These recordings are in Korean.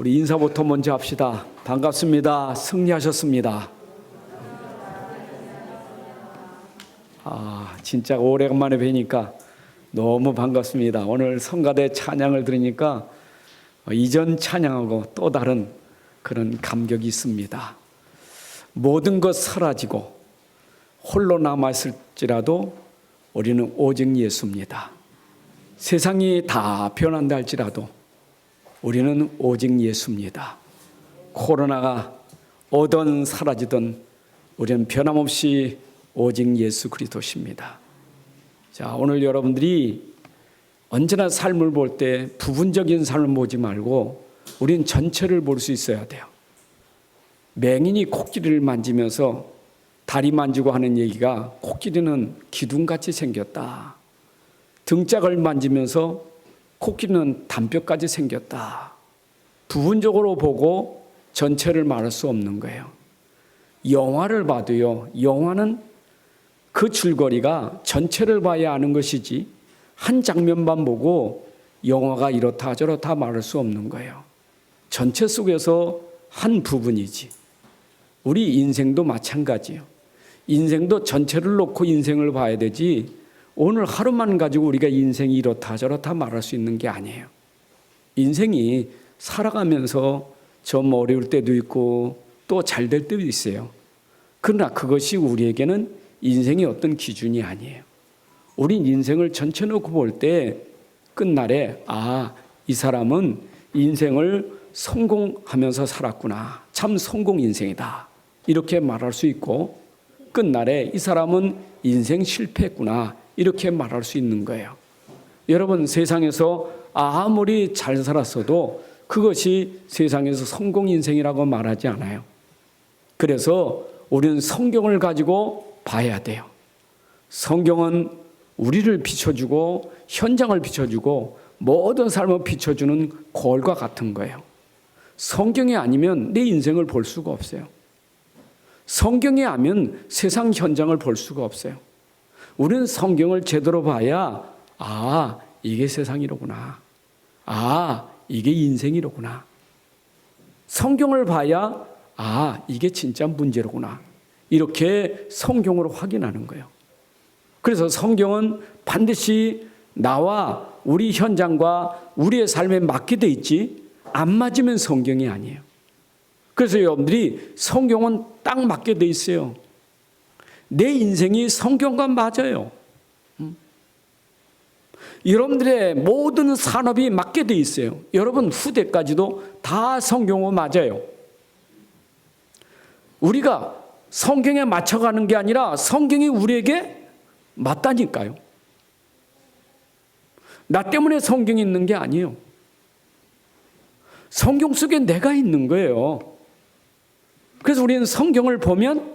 우리 인사부터 먼저 합시다. 반갑습니다. 승리하셨습니다. 진짜 오래간만에 뵈니까 너무 반갑습니다. 오늘 성가대 찬양을 들으니까 이전 찬양하고 또 다른 그런 감격이 있습니다. 모든 것 사라지고 홀로 남아있을지라도 우리는 오직 예수입니다. 세상이 다 변한다 할지라도 우리는 오직 예수입니다. 코로나가 오든 사라지든 우리는 변함없이 오직 예수 그리스도십니다. 자, 오늘 여러분들이 언제나 삶을 볼 때 부분적인 삶을 보지 말고 우리는 전체를 볼 수 있어야 돼요. 맹인이 코끼리를 만지면서 다리 만지고 하는 얘기가 코끼리는 기둥같이 생겼다. 등짝을 만지면서 코끼리는 단뼈까지 생겼다. 부분적으로 보고 전체를 말할 수 없는 거예요. 영화를 봐도요, 영화는 그 줄거리가 전체를 봐야 아는 것이지 한 장면만 보고 영화가 이렇다 저렇다 말할 수 없는 거예요. 전체 속에서 한 부분이지. 우리 인생도 마찬가지예요. 인생도 전체를 놓고 인생을 봐야 되지 오늘 하루만 가지고 우리가 인생이 이렇다 저렇다 말할 수 있는 게 아니에요. 인생이 살아가면서 좀 어려울 때도 있고 또 잘 될 때도 있어요. 그러나 그것이 우리에게는 인생의 어떤 기준이 아니에요. 우린 인생을 전체 놓고 볼 때 끝날에 이 사람은 인생을 성공하면서 살았구나. 참 성공 인생이다. 이렇게 말할 수 있고 끝날에 이 사람은 인생 실패했구나. 이렇게 말할 수 있는 거예요. 여러분, 세상에서 아무리 잘 살았어도 그것이 세상에서 성공 인생이라고 말하지 않아요. 그래서 우리는 성경을 가지고 봐야 돼요. 성경은 우리를 비춰주고 현장을 비춰주고 모든 삶을 비춰주는 거울과 같은 거예요. 성경이 아니면 내 인생을 볼 수가 없어요. 성경이 아니면 세상 현장을 볼 수가 없어요. 우리는 성경을 제대로 봐야 이게 세상이로구나. 이게 인생이로구나. 성경을 봐야 이게 진짜 문제로구나. 이렇게 성경으로 확인하는 거예요. 그래서 성경은 반드시 나와 우리 현장과 우리의 삶에 맞게 돼 있지 안 맞으면 성경이 아니에요. 그래서 여러분들이 성경은 딱 맞게 돼 있어요. 내 인생이 성경과 맞아요. 여러분들의 모든 산업이 맞게 돼 있어요. 여러분 후대까지도 다 성경으로 맞아요. 우리가 성경에 맞춰가는 게 아니라 성경이 우리에게 맞다니까요. 나 때문에 성경이 있는 게 아니에요. 성경 속에 내가 있는 거예요. 그래서 우리는 성경을 보면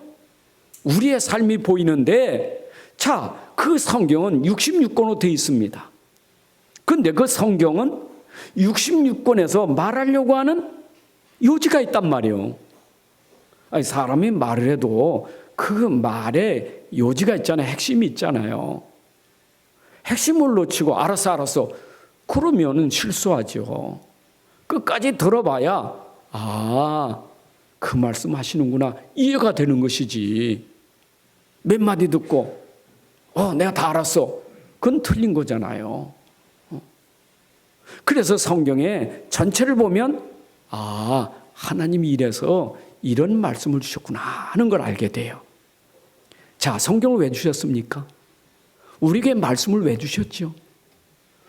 우리의 삶이 보이는데 그 성경은 66권으로 되어 있습니다. 그런데 그 성경은 66권에서 말하려고 하는 요지가 있단 말이에요. 사람이 말을 해도 그 말에 요지가 있잖아요. 핵심이 있잖아요. 핵심을 놓치고 알았어 그러면은 실수하죠. 끝까지 들어봐야 그 말씀 하시는구나 이해가 되는 것이지. 몇 마디 듣고 내가 다 알았어. 그건 틀린 거잖아요. 그래서 성경의 전체를 보면 하나님이 이래서 이런 말씀을 주셨구나 하는 걸 알게 돼요. 자, 성경을 왜 주셨습니까? 우리에게 말씀을 왜 주셨죠?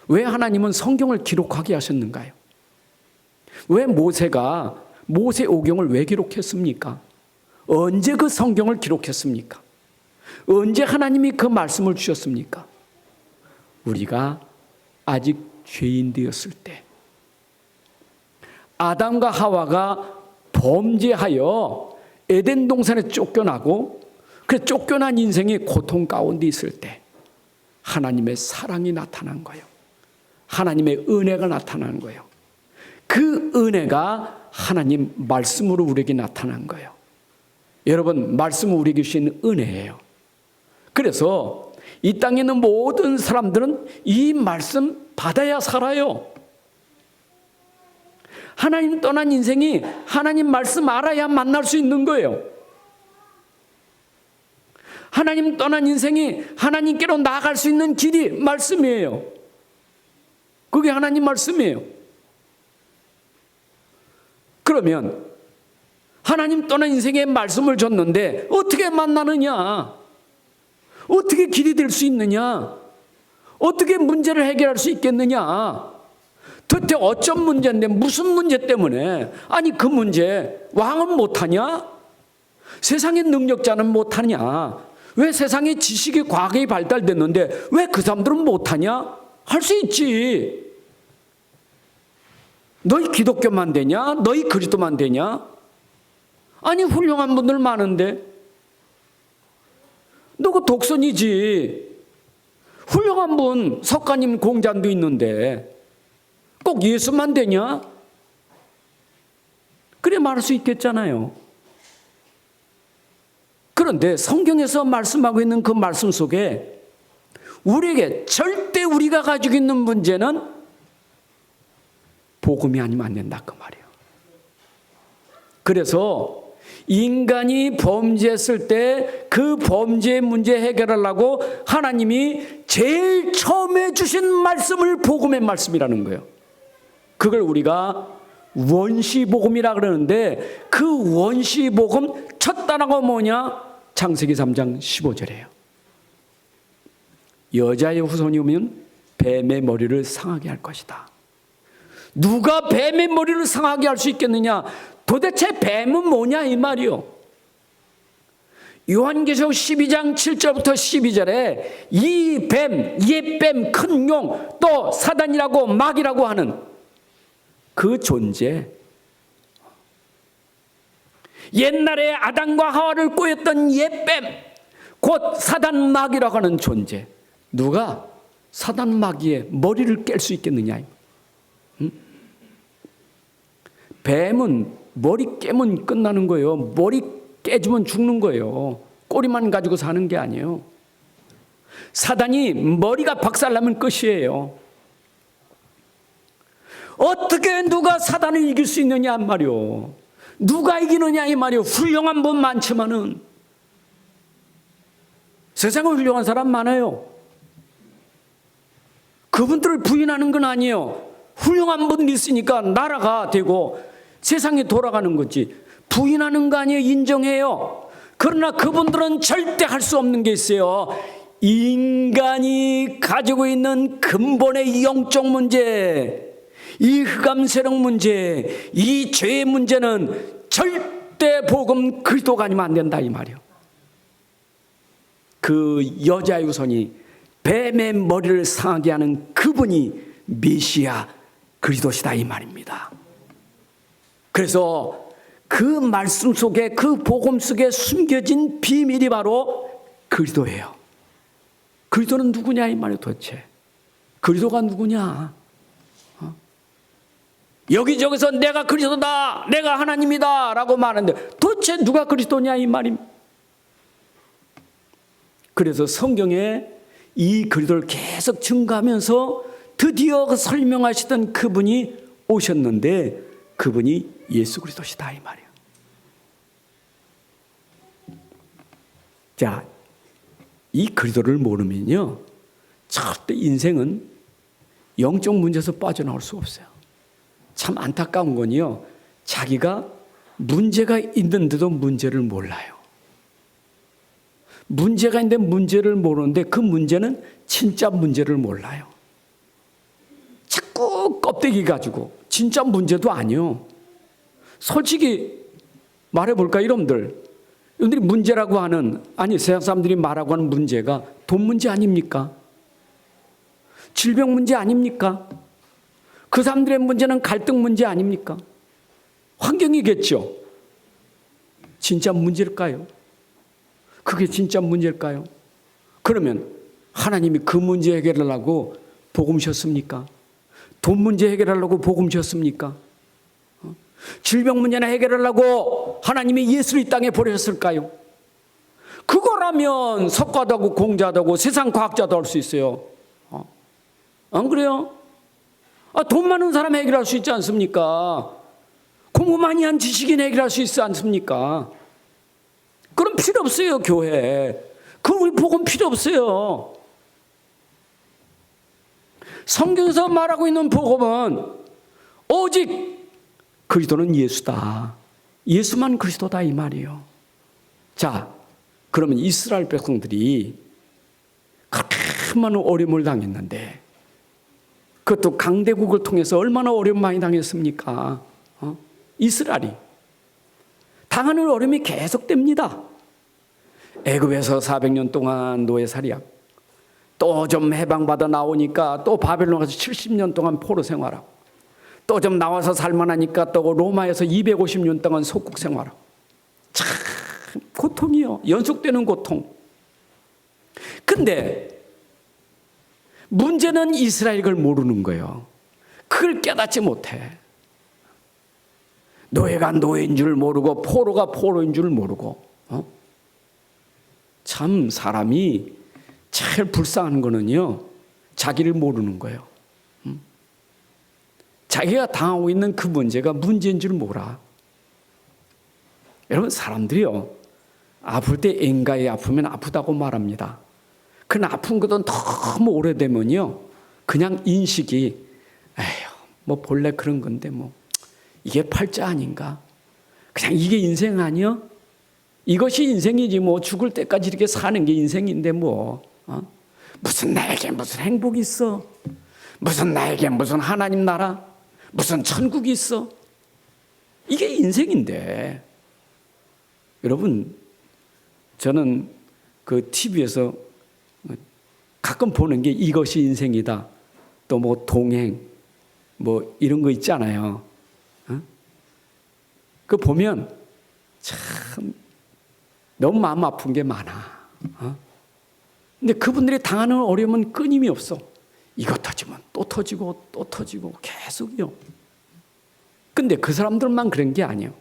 왜 하나님은 성경을 기록하게 하셨는가요? 왜 모세오경을 왜 기록했습니까? 언제 그 성경을 기록했습니까? 언제 하나님이 그 말씀을 주셨습니까? 우리가 아직 죄인 되었을 때 아담과 하와가 범죄하여 에덴 동산에 쫓겨나고 그 쫓겨난 인생이 고통 가운데 있을 때 하나님의 사랑이 나타난 거예요. 하나님의 은혜가 나타난 거예요. 그 은혜가 하나님 말씀으로 우리에게 나타난 거예요. 여러분, 말씀은 우리에게 주신 은혜예요. 그래서 이 땅에 있는 모든 사람들은 이 말씀 받아야 살아요. 하나님 떠난 인생이 하나님 말씀 알아야 만날 수 있는 거예요. 하나님 떠난 인생이 하나님께로 나아갈 수 있는 길이 말씀이에요. 그게 하나님 말씀이에요. 그러면 하나님 떠난 인생에 말씀을 줬는데 어떻게 만나느냐? 어떻게 길이 될 수 있느냐? 어떻게 문제를 해결할 수 있겠느냐? 도대체 어쩜 문제인데 무슨 문제 때문에? 아니 그 문제 왕은 못하냐? 세상의 능력자는 못하냐? 왜 세상의 지식이 과학이 발달됐는데 왜 그 사람들은 못하냐? 할 수 있지. 너희 기독교만 되냐? 너희 그리스도만 되냐? 아니 훌륭한 분들 많은데 너그 독선이지. 훌륭한 분 석가님 공자도 있는데 꼭 예수만 되냐? 그래 말할 수 있겠잖아요. 그런데 성경에서 말씀하고 있는 그 말씀 속에 우리에게 절대 우리가 가지고 있는 문제는 복음이 아니면 안 된다 그 말이에요. 그래서 인간이 범죄했을 때 그 범죄의 문제 해결하려고 하나님이 제일 처음에 주신 말씀을 복음의 말씀이라는 거예요. 그걸 우리가 원시복음이라 그러는데 그 원시복음 첫 단어가 뭐냐? 창세기 3장 15절이에요. 여자의 후손이 오면 뱀의 머리를 상하게 할 것이다. 누가 뱀의 머리를 상하게 할 수 있겠느냐? 도대체 뱀은 뭐냐 이 말이요. 요한계시록 12장 7절부터 12절에 이 뱀, 옛뱀, 큰 용, 또 사단이라고 마귀라고 하는 그 존재, 옛날에 아담과 하와를 꼬였던 옛뱀, 곧 사단 마귀라고 하는 존재, 누가 사단 마귀의 머리를 깰 수 있겠느냐? 뱀은 머리 깨면 끝나는 거예요. 머리 깨지면 죽는 거예요. 꼬리만 가지고 사는 게 아니에요. 사단이 머리가 박살나면 끝이에요. 어떻게 누가 사단을 이길 수 있느냐 말이요. 누가 이기느냐 이 말이요. 훌륭한 분 많지만은 세상에 훌륭한 사람 많아요. 그분들을 부인하는 건 아니에요. 훌륭한 분들이 있으니까 나라가 되고 세상이 돌아가는 거지. 부인하는 거 아니에요. 인정해요. 그러나 그분들은 절대 할 수 없는 게 있어요. 인간이 가지고 있는 근본의 영적 문제, 이 흑암세력 문제, 이 죄의 문제는 절대 복음 그리스도가 아니면 안 된다 이 말이에요. 그 여자의 후손이 뱀의 머리를 상하게 하는 그분이 메시아 그리스도시다 이 말입니다. 그래서 그 말씀 속에 그 복음 속에 숨겨진 비밀이 바로 그리스도예요. 그리스도는 누구냐 이 말이에요 도대체. 그리스도가 누구냐? 여기저기서 내가 그리스도다, 내가 하나님이다 라고 말하는데 도대체 누가 그리스도냐 이 말입니다. 그래서 성경에 이 그리스도를 계속 증거하면서 드디어 설명하시던 그분이 오셨는데 그분이 예수 그리스도시다 이 말이에요. 자, 이 그리스도를 모르면요 절대 인생은 영적 문제에서 빠져나올 수 없어요. 참 안타까운 건요, 자기가 문제가 있는데도 문제를 몰라요. 문제가 있는데 문제를 모르는데 그 문제는 진짜 문제를 몰라요. 자꾸 껍데기 가지고 진짜 문제도 아니요. 솔직히 말해볼까 여러분들이 문제라고 하는, 아니 세상 사람들이 말하고 하는 문제가 돈 문제 아닙니까? 질병 문제 아닙니까? 그 사람들의 문제는 갈등 문제 아닙니까? 환경이겠죠. 진짜 문제일까요? 그게 진짜 문제일까요? 그러면 하나님이 그 문제 해결하려고 복음 주셨습니까? 돈 문제 해결하려고 복음 주셨습니까? 질병 문제나 해결하려고 하나님이 예수를 이 땅에 보내셨을까요? 그거라면 석가도 하고 공자도 하고 세상 과학자도 할 수 있어요. 안 그래요? 돈 많은 사람 해결할 수 있지 않습니까? 무궁무만한 지식인 해결할 수 있지 않습니까? 그럼 필요 없어요, 교회. 그럼 우리 복음 필요 없어요. 성경에서 말하고 있는 복음은 오직 그리스도는 예수다. 예수만 그리스도다 이 말이에요. 자, 그러면 이스라엘 백성들이 그렇게 많은 어려움을 당했는데 그것도 강대국을 통해서 얼마나 어려움 많이 당했습니까? 이스라엘이 당하는 어려움이 계속됩니다. 애굽에서 400년 동안 노예살이야. 또 좀 해방받아 나오니까 또 바벨론 가서 70년 동안 포로 생활하고 또 좀 나와서 살만하니까 또 로마에서 250년 동안 속국 생활하고 참 고통이요. 연속되는 고통. 근데 문제는 이스라엘이 그걸 모르는 거예요. 그걸 깨닫지 못해. 노예가 노예인 줄 모르고 포로가 포로인 줄 모르고 참 사람이 제일 불쌍한 거는요, 자기를 모르는 거예요. 자기가 당하고 있는 그 문제가 문제인 줄 몰라. 여러분, 사람들이요, 아플 때 인가에 아프면 아프다고 말합니다. 그러나 아픈 것은 너무 오래되면요, 그냥 인식이 에휴, 뭐 본래 그런 건데 뭐 이게 팔자 아닌가? 그냥 이게 인생 아니야? 이것이 인생이지 뭐 죽을 때까지 이렇게 사는 게 인생인데 뭐 무슨 나에게 무슨 행복이 있어? 무슨 나에게 무슨 하나님 나라? 무슨 천국이 있어? 이게 인생인데. 여러분, 저는 그 TV에서 가끔 보는 게 이것이 인생이다. 또 뭐 동행 뭐 이런 거 있잖아요. 그 보면 참 너무 마음 아픈 게 많아. 근데 그분들이 당하는 어려움은 끊임이 없어. 이거 터지면 또 터지고 또 터지고 계속이요. 근데 그 사람들만 그런 게 아니에요.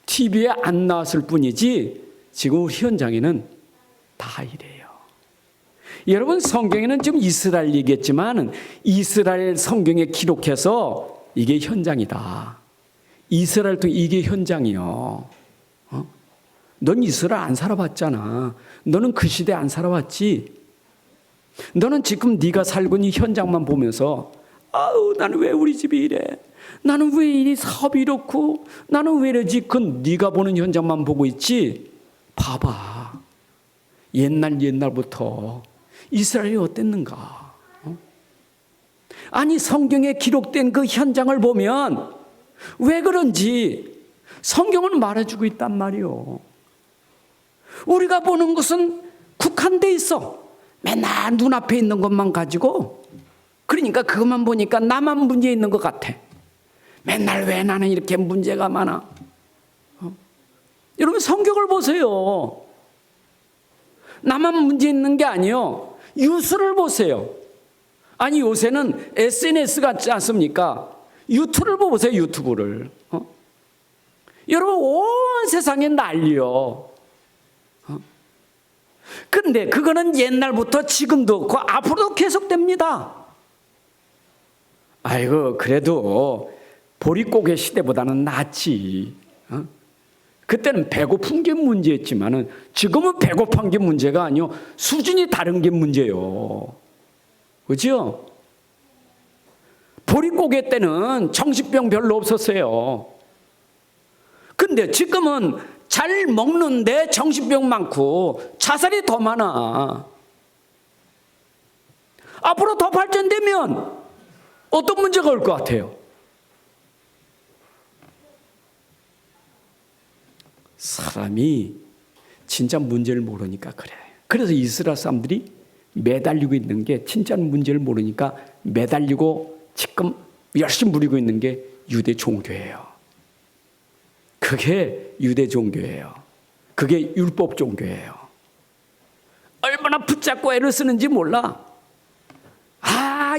TV에 안 나왔을 뿐이지 지금 우리 현장에는 다 이래요. 여러분, 성경에는 지금 이스라엘 얘기했지만 이스라엘 성경에 기록해서 이게 현장이다. 이스라엘 통 이게 현장이요. 넌 이스라엘 안 살아봤잖아. 너는 그 시대 안 살아봤지. 너는 지금 네가 살고 있는 현장만 보면서 아우 나는 왜 우리 집이 이래? 나는 왜 이 사업이 이렇고? 나는 왜 이러지? 그건 네가 보는 현장만 보고 있지. 봐봐. 옛날부터 이스라엘이 어땠는가? 아니 성경에 기록된 그 현장을 보면 왜 그런지 성경은 말해주고 있단 말이요. 우리가 보는 것은 국한돼 있어. 맨날 눈앞에 있는 것만 가지고, 그러니까 그것만 보니까 나만 문제 있는 것 같아. 맨날 왜 나는 이렇게 문제가 많아? 여러분, 성경을 보세요. 나만 문제 있는 게 아니요, 유수를 보세요. 아니 요새는 SNS 같지 않습니까? 유튜브를 보세요. 유튜브를. 여러분, 온 세상에 난리요. 근데 그거는 옛날부터 지금도 그 앞으로도 계속됩니다. 아이고 그래도 보릿고개 시대보다는 낫지. 그때는 배고픈 게 문제였지만은 지금은 배고픈 게 문제가 아니요, 수준이 다른 게 문제요. 그죠? 보릿고개 때는 정신병 별로 없었어요. 근데 지금은 잘 먹는데 정신병 많고 자살이 더 많아. 앞으로 더 발전되면 어떤 문제가 올 것 같아요? 사람이 진짜 문제를 모르니까 그래. 그래서 이스라엘 사람들이 매달리고 있는 게, 진짜 문제를 모르니까 매달리고 지금 열심히 부리고 있는 게 유대 종교예요. 그게 유대 종교예요. 그게 율법 종교예요. 얼마나 붙잡고 애를 쓰는지 몰라.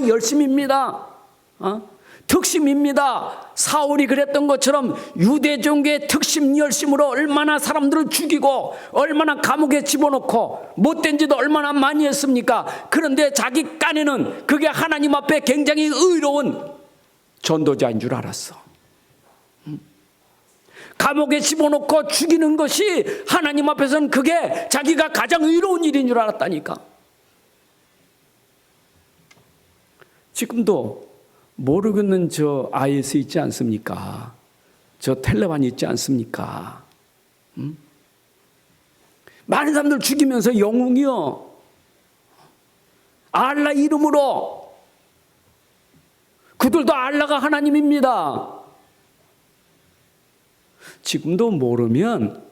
열심입니다. 특심입니다. 사울이 그랬던 것처럼 유대 종교의 특심 열심으로 얼마나 사람들을 죽이고 얼마나 감옥에 집어넣고 못된 짓도 얼마나 많이 했습니까? 그런데 자기 깐에는 그게 하나님 앞에 굉장히 의로운 전도자인 줄 알았어. 감옥에 집어넣고 죽이는 것이 하나님 앞에서는 그게 자기가 가장 의로운 일인 줄 알았다니까. 지금도 모르겠는 저 IS 있지 않습니까? 저 텔레반 있지 않습니까? 많은 사람들 죽이면서 영웅이요, 알라 이름으로, 그들도 알라가 하나님입니다. 지금도 모르면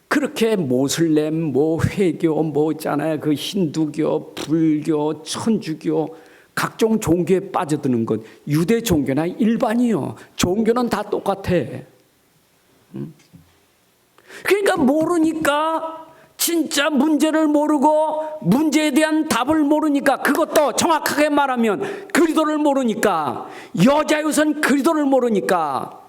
그렇게 모슬렘, 회교, 있잖아요. 그 힌두교, 불교, 천주교, 각종 종교에 빠져드는 것, 유대 종교나 일반이요, 종교는 다 똑같아. 그러니까 모르니까, 진짜 문제를 모르고 문제에 대한 답을 모르니까, 그것도 정확하게 말하면 그리스도를 모르니까, 여자유선 그리스도를 모르니까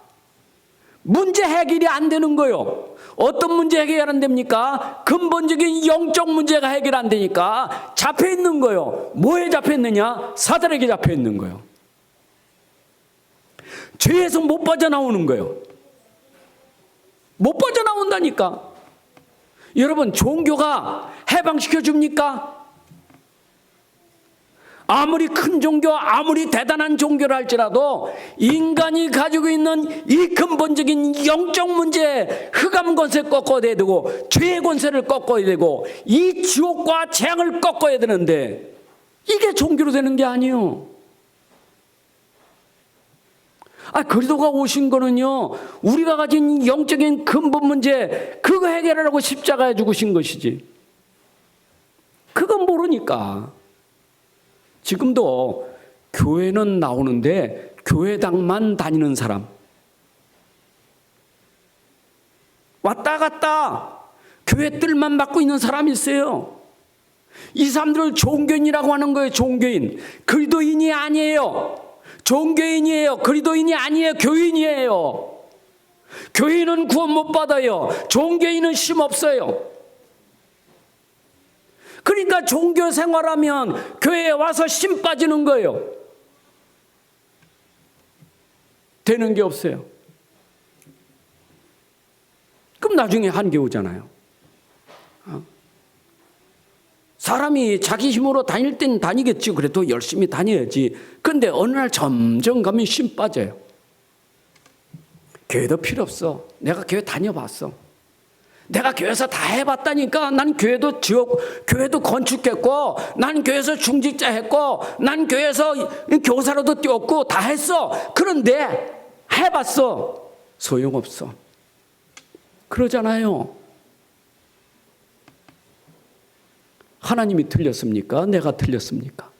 문제 해결이 안 되는 거요. 어떤 문제 해결이 안 됩니까? 근본적인 영적 문제가 해결 안 되니까 잡혀 있는 거요. 뭐에 잡혀 있느냐? 사단에게 잡혀 있는 거요. 죄에서 못 빠져나오는 거요. 못 빠져나온다니까. 여러분, 종교가 해방시켜 줍니까? 아무리 큰 종교, 아무리 대단한 종교를 할지라도 인간이 가지고 있는 이 근본적인 영적 문제, 흑암 권세 꺾어야 되고, 죄의 권세를 꺾어야 되고, 이 지옥과 재앙을 꺾어야 되는데, 이게 종교로 되는 게 아니에요. 그리스도가 오신 거는요, 우리가 가진 영적인 근본 문제, 그거 해결하라고 십자가에 죽으신 것이지. 그건 모르니까. 지금도 교회는 나오는데 교회당만 다니는 사람, 왔다 갔다 교회 뜰만 맡고 있는 사람이 있어요. 이 사람들을 종교인이라고 하는 거예요. 종교인. 그리스도인이 아니에요. 종교인이에요. 그리스도인이 아니에요. 교인이에요. 교인은 구원 못 받아요. 종교인은 심 없어요. 그러니까 종교 생활하면 교회에 와서 심 빠지는 거예요. 되는 게 없어요. 그럼 나중에 한계 오잖아요. 사람이 자기 힘으로 다닐 땐 다니겠지. 그래도 열심히 다녀야지. 근데 어느 날 점점 가면 심 빠져요. 교회도 필요 없어. 내가 교회 다녀봤어. 내가 교회에서 다 해봤다니까. 난 교회도 교회도 건축했고, 난 교회에서 중직자 했고, 난 교회에서 교사로도 뛰었고, 다 했어. 그런데 해봤어. 소용없어. 그러잖아요. 하나님이 틀렸습니까? 내가 틀렸습니까?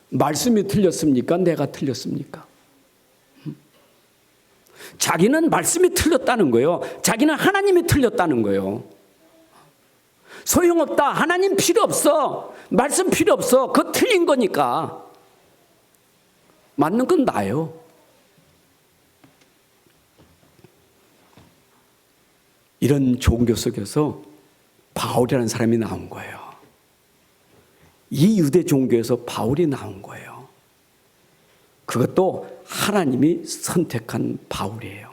말씀이 틀렸습니까? 내가 틀렸습니까? 자기는 말씀이 틀렸다는 거예요. 자기는 하나님이 틀렸다는 거예요. 소용없다. 하나님 필요 없어. 말씀 필요 없어. 그거 틀린 거니까. 맞는 건 나예요. 이런 종교 속에서 바울이라는 사람이 나온 거예요. 이 유대 종교에서 바울이 나온 거예요. 그것도 하나님이 선택한 바울이에요.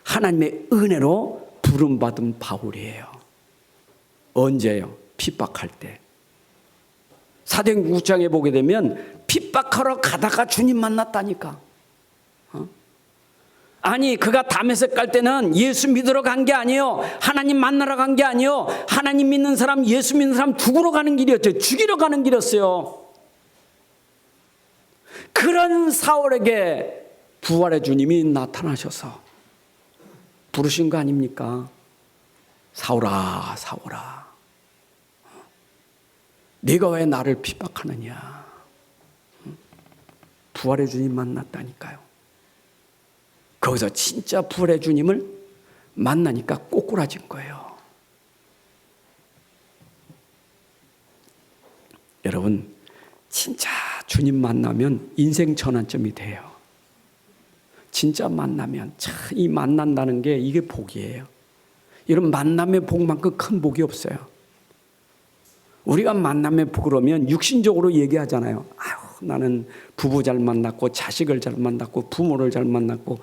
하나님의 은혜로 부름받은 바울이에요. 언제요? 핍박할 때. 사도행전 9장에 보게 되면 핍박하러 가다가 주님 만났다니까. 아니, 그가 다메섹 갈 때는 예수 믿으러 간 게 아니에요. 하나님 만나러 간 게 아니에요. 하나님 믿는 사람, 예수 믿는 사람 죽으러 가는 길이었죠. 죽이러 가는 길이었어요. 그런 사울에게 부활의 주님이 나타나셔서 부르신 거 아닙니까? 사울아, 사울아, 네가 왜 나를 핍박하느냐. 부활의 주님 만났다니까요. 거기서 진짜 부활의 주님을 만나니까 꼬꾸라진 거예요. 여러분, 진짜 주님 만나면 인생 전환점이 돼요. 진짜 만나면 이 만난다는 게 이게 복이에요. 이런 만남의 복만큼 큰 복이 없어요. 우리가 만남의 복을 하면 육신적으로 얘기하잖아요. 아유, 나는 부부 잘 만났고 자식을 잘 만났고 부모를 잘 만났고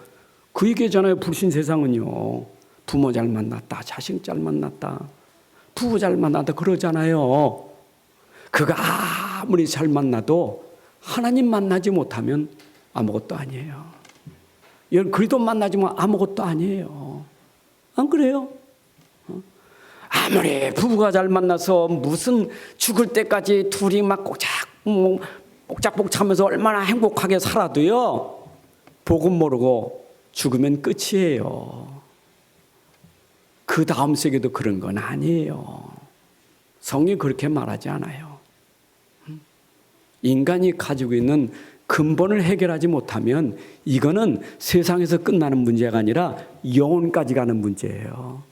그 얘기잖아요. 불신 세상은요. 부모 잘 만났다, 자식 잘 만났다, 부부 잘 만났다 그러잖아요. 그가 아무리 잘 만나도 하나님 만나지 못하면 아무것도 아니에요. 그리스도 만나지만 아무것도 아니에요. 안 그래요? 아무리 부부가 잘 만나서 무슨 죽을 때까지 둘이 막 옥짝복짝하면서 얼마나 행복하게 살아도요, 복음 모르고 죽으면 끝이에요. 그 다음 세계도 그런 건 아니에요. 성경이 그렇게 말하지 않아요. 인간이 가지고 있는 근본을 해결하지 못하면 이거는 세상에서 끝나는 문제가 아니라 영혼까지 가는 문제예요.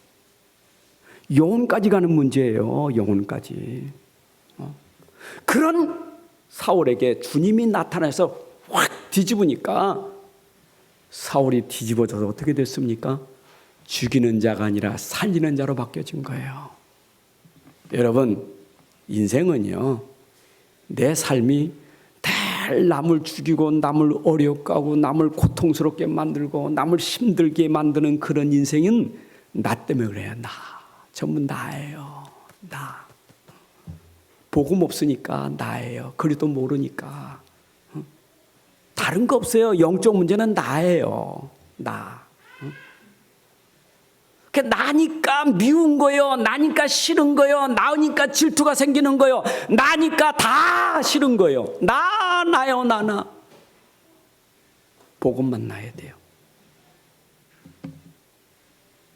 영혼까지 가는 문제예요. 영혼까지. 그런 사울에게 주님이 나타나서 확 뒤집으니까 사울이 뒤집어져서 어떻게 됐습니까? 죽이는 자가 아니라 살리는 자로 바뀌어진 거예요. 여러분, 인생은요, 내 삶이 늘 남을 죽이고 남을 어렵게 하고 남을 고통스럽게 만들고 남을 힘들게 만드는 그런 인생은 나 때문에 그래요. 나. 전부 나예요. 나. 복음 없으니까 나예요. 그래도 모르니까. 다른 거 없어요. 영적 문제는 나예요. 나. 나니까 미운 거요. 나니까 싫은 거요. 나니까 질투가 생기는 거요. 나니까 다 싫은 거요. 나요. 복음만 나야 돼요.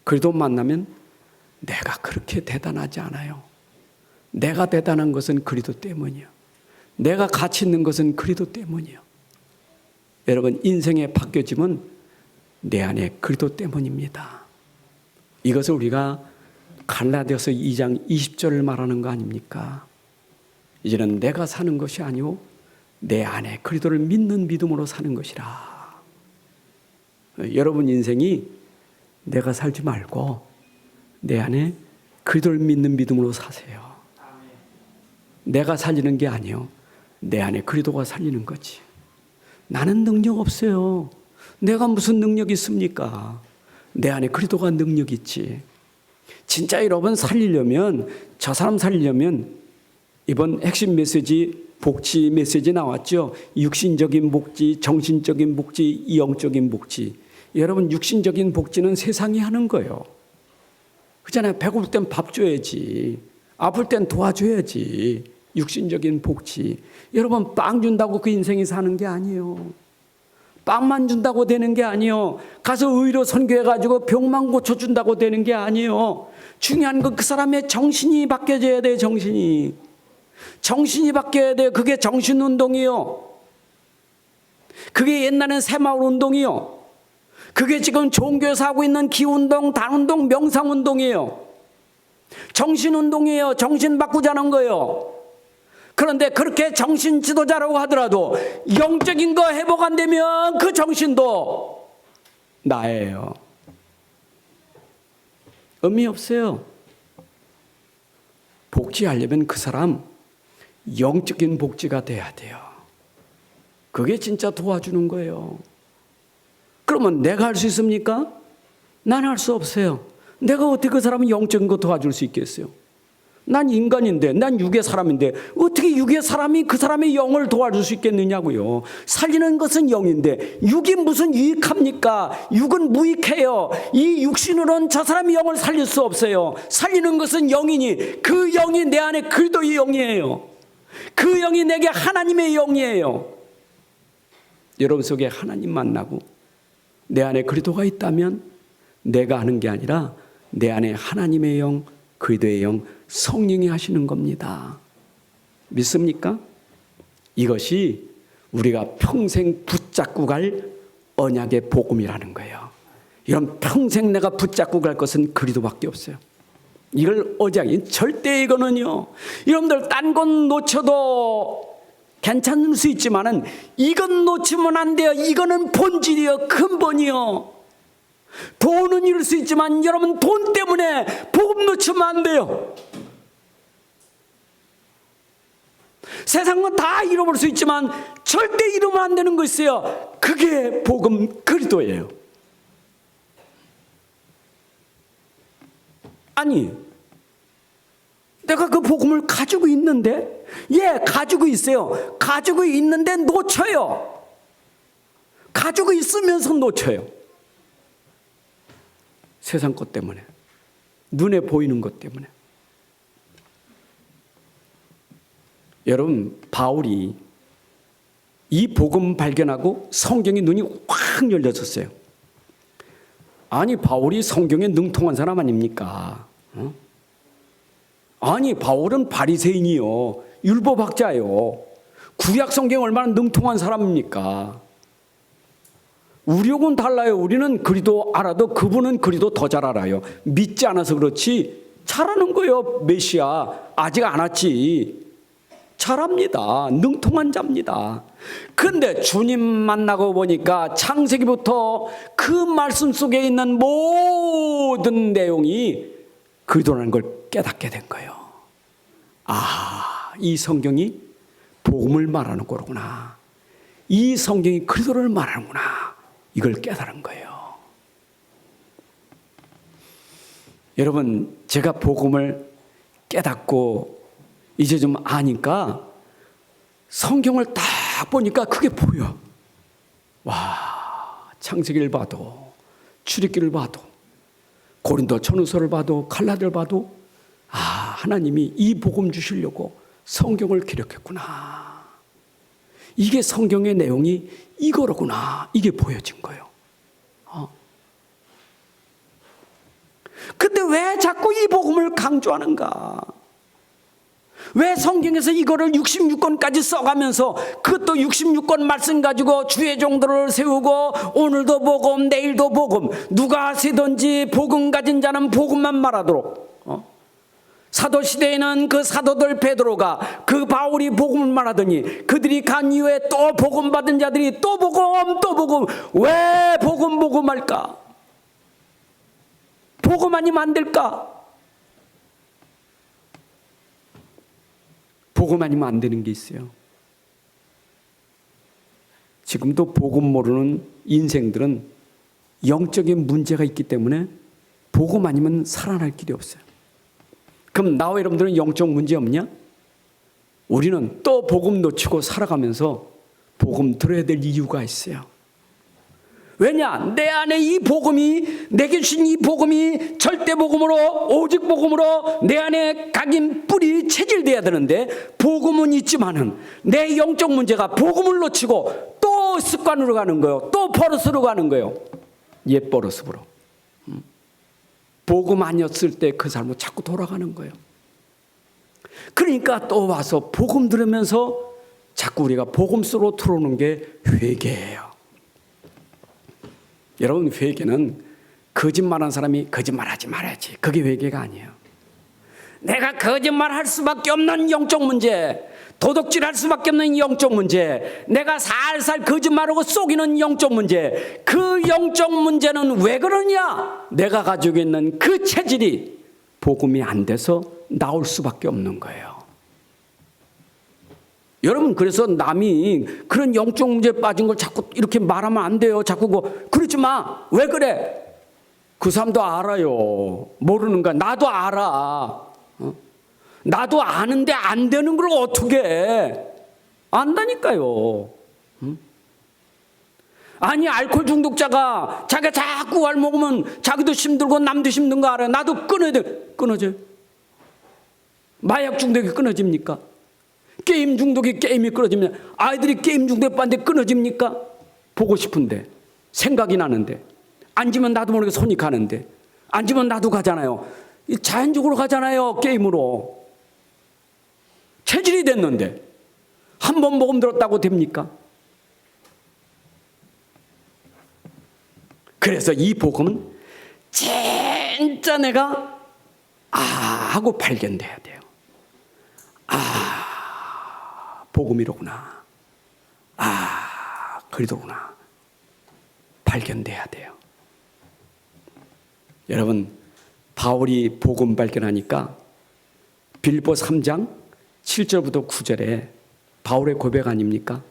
그래도 만나면 내가 그렇게 대단하지 않아요. 내가 대단한 것은 그리스도 때문이요. 내가 가치 있는 것은 그리스도 때문이요. 여러분, 인생에 바뀌어지면 내 안에 그리스도 때문입니다. 이것을 우리가 갈라디아서 2장 20절을 말하는 거 아닙니까? 이제는 내가 사는 것이 아니오 내 안에 그리스도를 믿는 믿음으로 사는 것이라. 여러분 인생이 내가 살지 말고 내 안에 그리스도를 믿는 믿음으로 사세요. 내가 살리는 게 아니요 내 안에 그리스도가 살리는 거지. 나는 능력 없어요. 내가 무슨 능력이 있습니까? 내 안에 그리스도가 능력 있지. 진짜 여러분 살리려면, 저 사람 살리려면 이번 핵심 메시지, 복지 메시지 나왔죠. 육신적인 복지, 정신적인 복지, 영적인 복지. 여러분 육신적인 복지는 세상이 하는 거예요. 그렇잖아요. 배고플 땐 밥 줘야지. 아플 땐 도와줘야지. 육신적인 복지. 여러분 빵 준다고 그 인생이 사는 게 아니에요. 빵만 준다고 되는 게 아니에요. 가서 의로 선교해가지고 병만 고쳐준다고 되는 게 아니에요. 중요한 건 그 사람의 정신이 바뀌어져야 돼요. 정신이 바뀌어야 돼요. 그게 정신운동이요. 그게 옛날엔 새마을운동이요. 그게 지금 종교에서 하고 있는 기운동, 단운동, 명상운동이에요. 정신운동이에요. 정신 바꾸자는 거예요. 그런데 그렇게 정신 지도자라고 하더라도 영적인 거 회복 안 되면 그 정신도 나예요. 의미 없어요. 복지하려면 그 사람 영적인 복지가 돼야 돼요. 그게 진짜 도와주는 거예요. 그러면 내가 할 수 있습니까? 난 할 수 없어요. 내가 어떻게 그 사람은 영적인 거 도와줄 수 있겠어요? 난 인간인데, 난 육의 사람인데 어떻게 육의 사람이 그 사람의 영을 도와줄 수 있겠느냐고요. 살리는 것은 영인데 육이 무슨 유익합니까? 육은 무익해요. 이 육신으로는 저 사람의 영을 살릴 수 없어요. 살리는 것은 영이니 그 영이 내 안에 그리스도의 영이에요. 그 영이 내게 하나님의 영이에요. 여러분 속에 하나님 만나고 내 안에 그리스도가 있다면 내가 하는 게 아니라 내 안에 하나님의 영, 그리스도의 영, 성령이 하시는 겁니다. 믿습니까? 이것이 우리가 평생 붙잡고 갈 언약의 복음이라는 거예요. 이런 평생 내가 붙잡고 갈 것은 그리스도밖에 없어요. 이걸 절대 이거는요. 여러분들 딴 건 놓쳐도 괜찮을 수 있지만은 이건 놓치면 안 돼요. 이거는 본질이요, 근본이요. 돈은 잃을 수 있지만 여러분 돈 때문에 복음 놓치면 안 돼요. 세상은 다 잃어버릴 수 있지만 절대 잃으면 안 되는 거 있어요. 그게 복음 그리스도예요. 아니, 내가 그 복음을 가지고 있는데, 예, 가지고 있어요. 가지고 있는데 놓쳐요. 가지고 있으면서 놓쳐요. 세상 것 때문에, 눈에 보이는 것 때문에. 여러분, 바울이 이 복음 발견하고 성경의 눈이 확 열려졌어요. 아니, 바울이 성경에 능통한 사람 아닙니까? 아니, 바울은 바리새인이요, 율법학자요, 구약 성경 얼마나 능통한 사람입니까? 우리하고는 달라요. 우리는 그리도 알아도 그분은 그리도 더 잘 알아요. 믿지 않아서 그렇지 잘하는 거예요. 메시아 아직 안 왔지. 잘합니다. 능통한 자입니다. 그런데 주님 만나고 보니까 창세기부터 그 말씀 속에 있는 모든 내용이 그리도라는 걸 깨닫게 된 거예요. 아, 이 성경이 복음을 말하는 거구나. 이 성경이 그리도를 말하는구나. 이걸 깨달은 거예요. 여러분, 제가 복음을 깨닫고 이제 좀 아니까 성경을 딱 보니까 그게 보여. 와, 창세기를 봐도 출애굽기를 봐도 고린도 전후서를 봐도 갈라디아를 봐도 아, 하나님이 이 복음 주시려고 성경을 기록했구나. 이게 성경의 내용이 이거로구나. 이게 보여진 거예요. 근데 왜 자꾸 이 복음을 강조하는가? 왜 성경에서 이거를 66권까지 써가면서 그것도 66권 말씀 가지고 주의 종들을 세우고 오늘도 복음 내일도 복음, 누가 세든지 복음 가진 자는 복음만 말하도록. 사도시대에는 그 사도들 베드로가 그 바울이 복음을 말하더니 그들이 간 이후에 또 복음 받은 자들이 또 복음 또 복음. 왜 복음 할까? 복음 아니면 안 될까? 복음 아니면 안 되는 게 있어요. 지금도 복음 모르는 인생들은 영적인 문제가 있기 때문에 복음 아니면 살아날 길이 없어요. 그럼 나와 여러분들은 영적 문제 없냐? 우리는 또 복음 놓치고 살아가면서 복음 들어야 될 이유가 있어요. 왜냐? 내 안에 이 복음이, 내게 주신 이 복음이 절대 복음으로, 오직 복음으로 내 안에 각인 뿌리 체질돼야 되는데, 복음은 있지만은 내 영적 문제가 복음을 놓치고 또 습관으로 가는 거예요. 또 버릇으로 가는 거예요. 옛 버릇으로. 복음 아니었을 때 그 삶으로 자꾸 돌아가는 거예요. 그러니까 또 와서 복음 들으면서 자꾸 우리가 복음 속으로 들어오는 게 회개예요. 여러분, 회개는 거짓말한 사람이 거짓말하지 말아야지, 그게 회개가 아니에요. 내가 거짓말할 수밖에 없는 영적 문제, 도둑질할 수밖에 없는 영적 문제, 내가 살살 거짓말하고 속이는 영적 문제, 그 영적 문제는 왜 그러냐? 내가 가지고 있는 그 체질이 복음이 안 돼서 나올 수밖에 없는 거예요. 여러분, 그래서 남이 그런 영적 문제에 빠진 걸 자꾸 이렇게 말하면 안 돼요. 자꾸 그러지 마. 왜 그래? 그 사람도 알아요. 모르는 거야. 나도 알아. 나도 아는데 안 되는 걸 어떻게 해? 안다니까요. 아니, 알코올 중독자가 자기가 자꾸 알 먹으면 자기도 힘들고 남도 힘든 거 알아요. 나도 끊어야 돼. 끊어져요. 마약 중독이 끊어집니까? 게임 중독이 게임이 끊어집니까? 아이들이 게임 중독에 빠는데 끊어집니까? 보고 싶은데, 생각이 나는데, 앉으면 나도 모르게 손이 가는데, 앉으면 나도 가잖아요. 자연적으로 가잖아요. 게임으로. 체질이 됐는데 한 번 복음 들었다고 됩니까? 그래서 이 복음은 진짜 내가 하고 발견돼야 돼요. 복음이로구나. 그리도구나. 발견돼야 돼요. 여러분, 바울이 복음 발견하니까 빌립보 3장 7절부터 9절에 바울의 고백 아닙니까?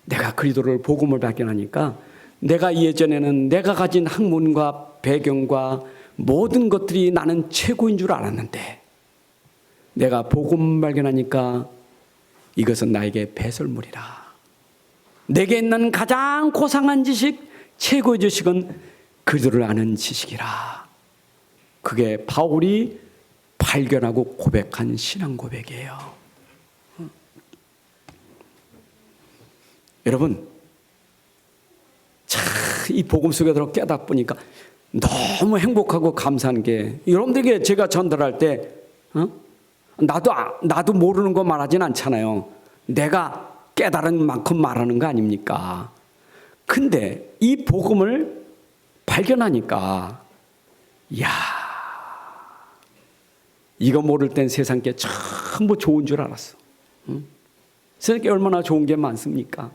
내가 그리도를 복음을 발견하니까 내가 예전에는 내가 가진 학문과 배경과 모든 것들이 나는 최고인 줄 알았는데 내가 복음 발견하니까 이것은 나에게 배설물이라. 내게 있는 가장 고상한 지식, 최고의 지식은 그들을 아는 지식이라. 그게 바울이 발견하고 고백한 신앙 고백이에요. 여러분, 참 이 복음 속에 들어 깨닫 보니까 너무 행복하고 감사한 게, 여러분들에게 제가 전달할 때 나도 모르는 거 말하진 않잖아요. 내가 깨달은 만큼 말하는 거 아닙니까? 근데 이 복음을 발견하니까, 이야, 이거 모를 땐 세상 게 전부 좋은 줄 알았어. 세상에 얼마나 좋은 게 많습니까?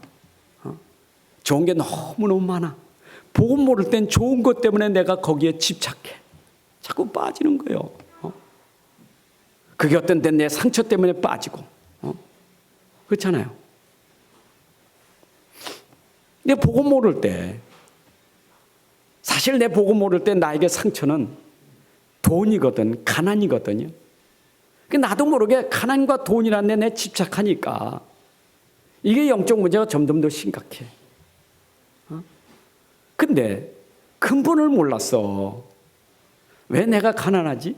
좋은 게 너무너무 많아. 복음 모를 땐 좋은 것 때문에 내가 거기에 집착해. 자꾸 빠지는 거예요. 그게 어떤 때 내 상처 때문에 빠지고. 그렇잖아요. 내 복음 모를 때, 사실 내 복음 모를 때 나에게 상처는 돈이거든, 가난이거든요. 나도 모르게 가난과 돈이라는 데 내 집착하니까 이게 영적 문제가 점점 더 심각해. 근데 근본을 몰랐어. 왜 내가 가난하지?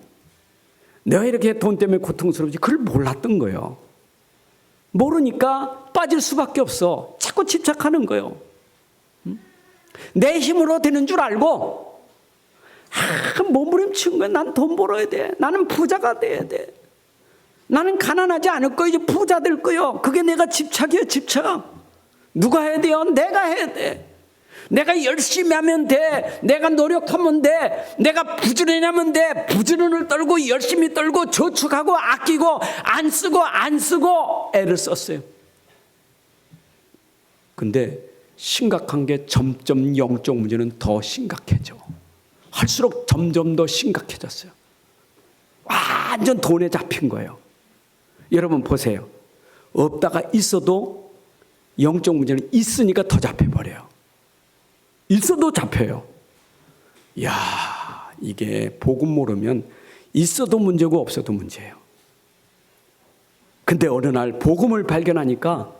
내가 이렇게 돈 때문에 고통스럽지? 그걸 몰랐던 거예요. 모르니까 빠질 수밖에 없어. 자꾸 집착하는 거예요. 내 힘으로 되는 줄 알고 몸부림치는 거야. 난 돈 벌어야 돼. 나는 부자가 돼야 돼. 나는 가난하지 않을 거야. 이제 부자 될 거요. 그게 내가 집착이에요. 집착. 누가 해야 돼요? 내가 해야 돼. 내가 열심히 하면 돼. 내가 노력하면 돼. 내가 부지런하면 돼. 부지런을 떨고 열심히 떨고 저축하고 아끼고 안 쓰고 애를 썼어요. 근데 심각한 게 점점 영적 문제는 더 심각해져. 할수록 점점 더 심각해졌어요. 완전 돈에 잡힌 거예요. 여러분 보세요. 없다가 있어도 영적 문제는 있으니까 더 잡혀버려요. 있어도 잡혀요. 이야, 이게 복음 모르면 있어도 문제고 없어도 문제예요. 근데 어느 날 복음을 발견하니까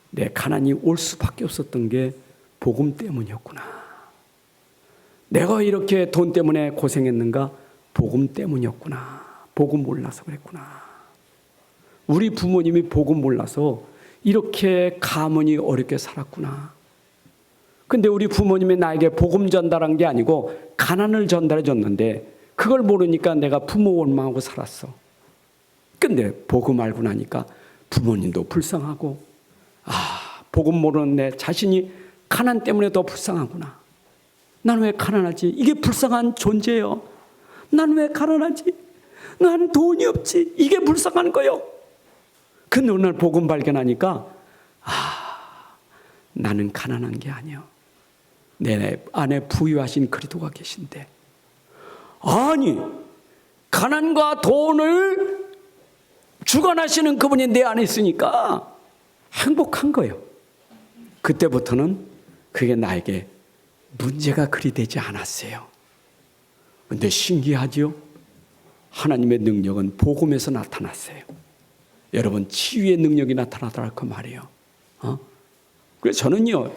내 가난이 올 수밖에 없었던 게 복음 때문이었구나. 내가 이렇게 돈 때문에 고생했는가? 복음 때문이었구나. 복음 몰라서 그랬구나. 우리 부모님이 복음 몰라서 이렇게 가문이 어렵게 살았구나. 근데 우리 부모님이 나에게 복음 전달한 게 아니고 가난을 전달해 줬는데 그걸 모르니까 내가 부모 원망하고 살았어. 근데 복음 알고 나니까 부모님도 불쌍하고, 복음 모르는 내 자신이 가난 때문에 더 불쌍하구나. 난 왜 가난하지? 이게 불쌍한 존재예요. 난 왜 가난하지? 난 돈이 없지. 이게 불쌍한 거예요. 근데 오늘 복음 발견하니까 나는 가난한 게 아니야. 내 안에 부유하신 그리스도가 계신데, 아니 가난과 돈을 주관하시는 그분이 내 안에 있으니까 행복한 거예요. 그때부터는 그게 나에게 문제가 그리 되지 않았어요. 근데 신기하지요? 하나님의 능력은 복음에서 나타났어요. 여러분, 치유의 능력이 나타나더라 그 말이에요. 그래서 저는요,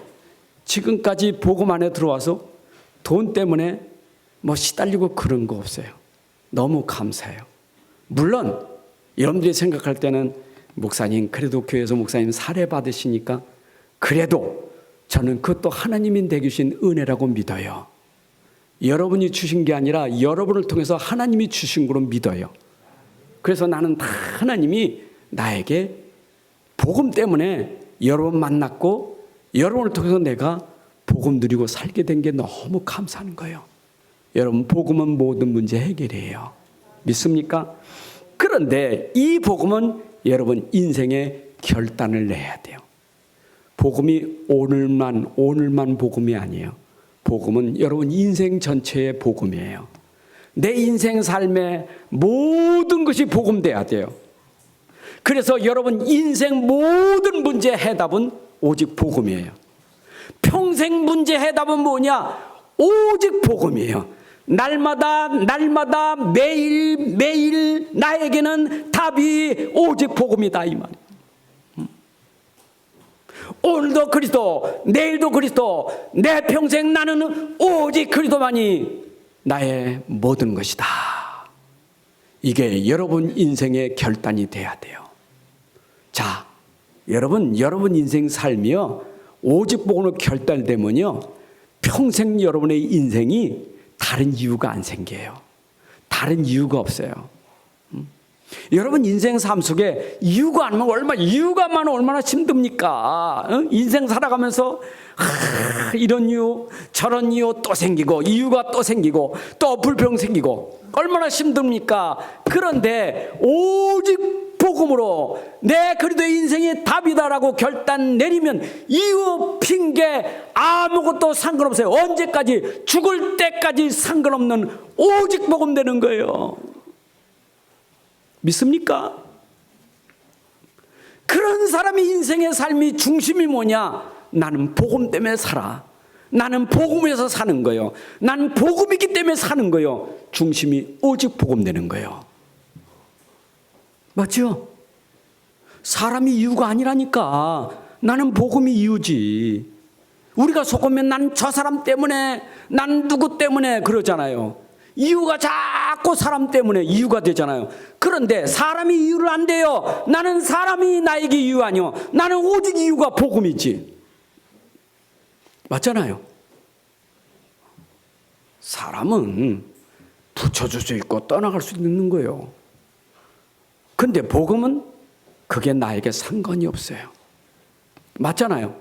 지금까지 복음 안에 들어와서 돈 때문에 시달리고 그런 거 없어요. 너무 감사해요. 물론 여러분들이 생각할 때는 목사님, 그래도 교회에서 목사님 사례 받으시니까, 그래도 저는 그것도 하나님이 내주신 은혜라고 믿어요. 여러분이 주신 게 아니라 여러분을 통해서 하나님이 주신 거로 믿어요. 그래서 나는 다 하나님이 나에게 복음 때문에 여러분 만났고 여러분을 통해서 내가 복음 누리고 살게 된 게 너무 감사한 거예요. 여러분, 복음은 모든 문제 해결이에요. 믿습니까? 그런데 이 복음은 여러분 인생의 결단을 내야 돼요. 복음이 오늘만 복음이 아니에요. 복음은 여러분 인생 전체의 복음이에요. 내 인생 삶의 모든 것이 복음돼야 돼요. 그래서 여러분 인생 모든 문제 해답은 오직 복음이에요. 평생 문제 해답은 뭐냐? 오직 복음이에요. 날마다 매일 나에게는 답이 오직 복음이다 이 말이에요. 오늘도 그리스도, 내일도 그리스도, 내 평생 나는 오직 그리스도만이 나의 모든 것이다. 이게 여러분 인생의 결단이 돼야 돼요. 자, 여러분 인생 삶이요, 오직 복음으로 결단되면요, 평생 여러분의 인생이 다른 이유가 안 생겨요. 다른 이유가 없어요. 여러분 인생 삶 속에 이유가 안 많으면 이유가 많으면 얼마나 힘듭니까? 인생 살아가면서 이런 이유 저런 이유 또 생기고, 이유가 또 생기고, 또 불평 생기고, 얼마나 힘듭니까? 그런데 오직 복음으로 내 그리스도의 인생이 답이다라고 결단 내리면 이유 핑계 아무것도 상관없어요. 언제까지? 죽을 때까지 상관없는 오직 복음 되는 거예요. 믿습니까? 그런 사람의 인생의 삶이 중심이 뭐냐? 나는 복음 때문에 살아. 나는 복음에서 사는 거예요. 나는 복음이기 때문에 사는 거예요. 중심이 오직 복음 되는 거예요. 맞죠? 사람이 이유가 아니라니까. 나는 복음이 이유지. 우리가 속으면 난 저 사람 때문에, 난 누구 때문에 그러잖아요. 이유가 자꾸 사람 때문에 이유가 되잖아요. 그런데 사람이 이유를 안 돼요. 나는 사람이 나에게 이유 아니요. 나는 오직 이유가 복음이지. 맞잖아요. 사람은 붙여줄 수 있고 떠나갈 수 있는 거예요. 근데 복음은 그게 나에게 상관이 없어요. 맞잖아요.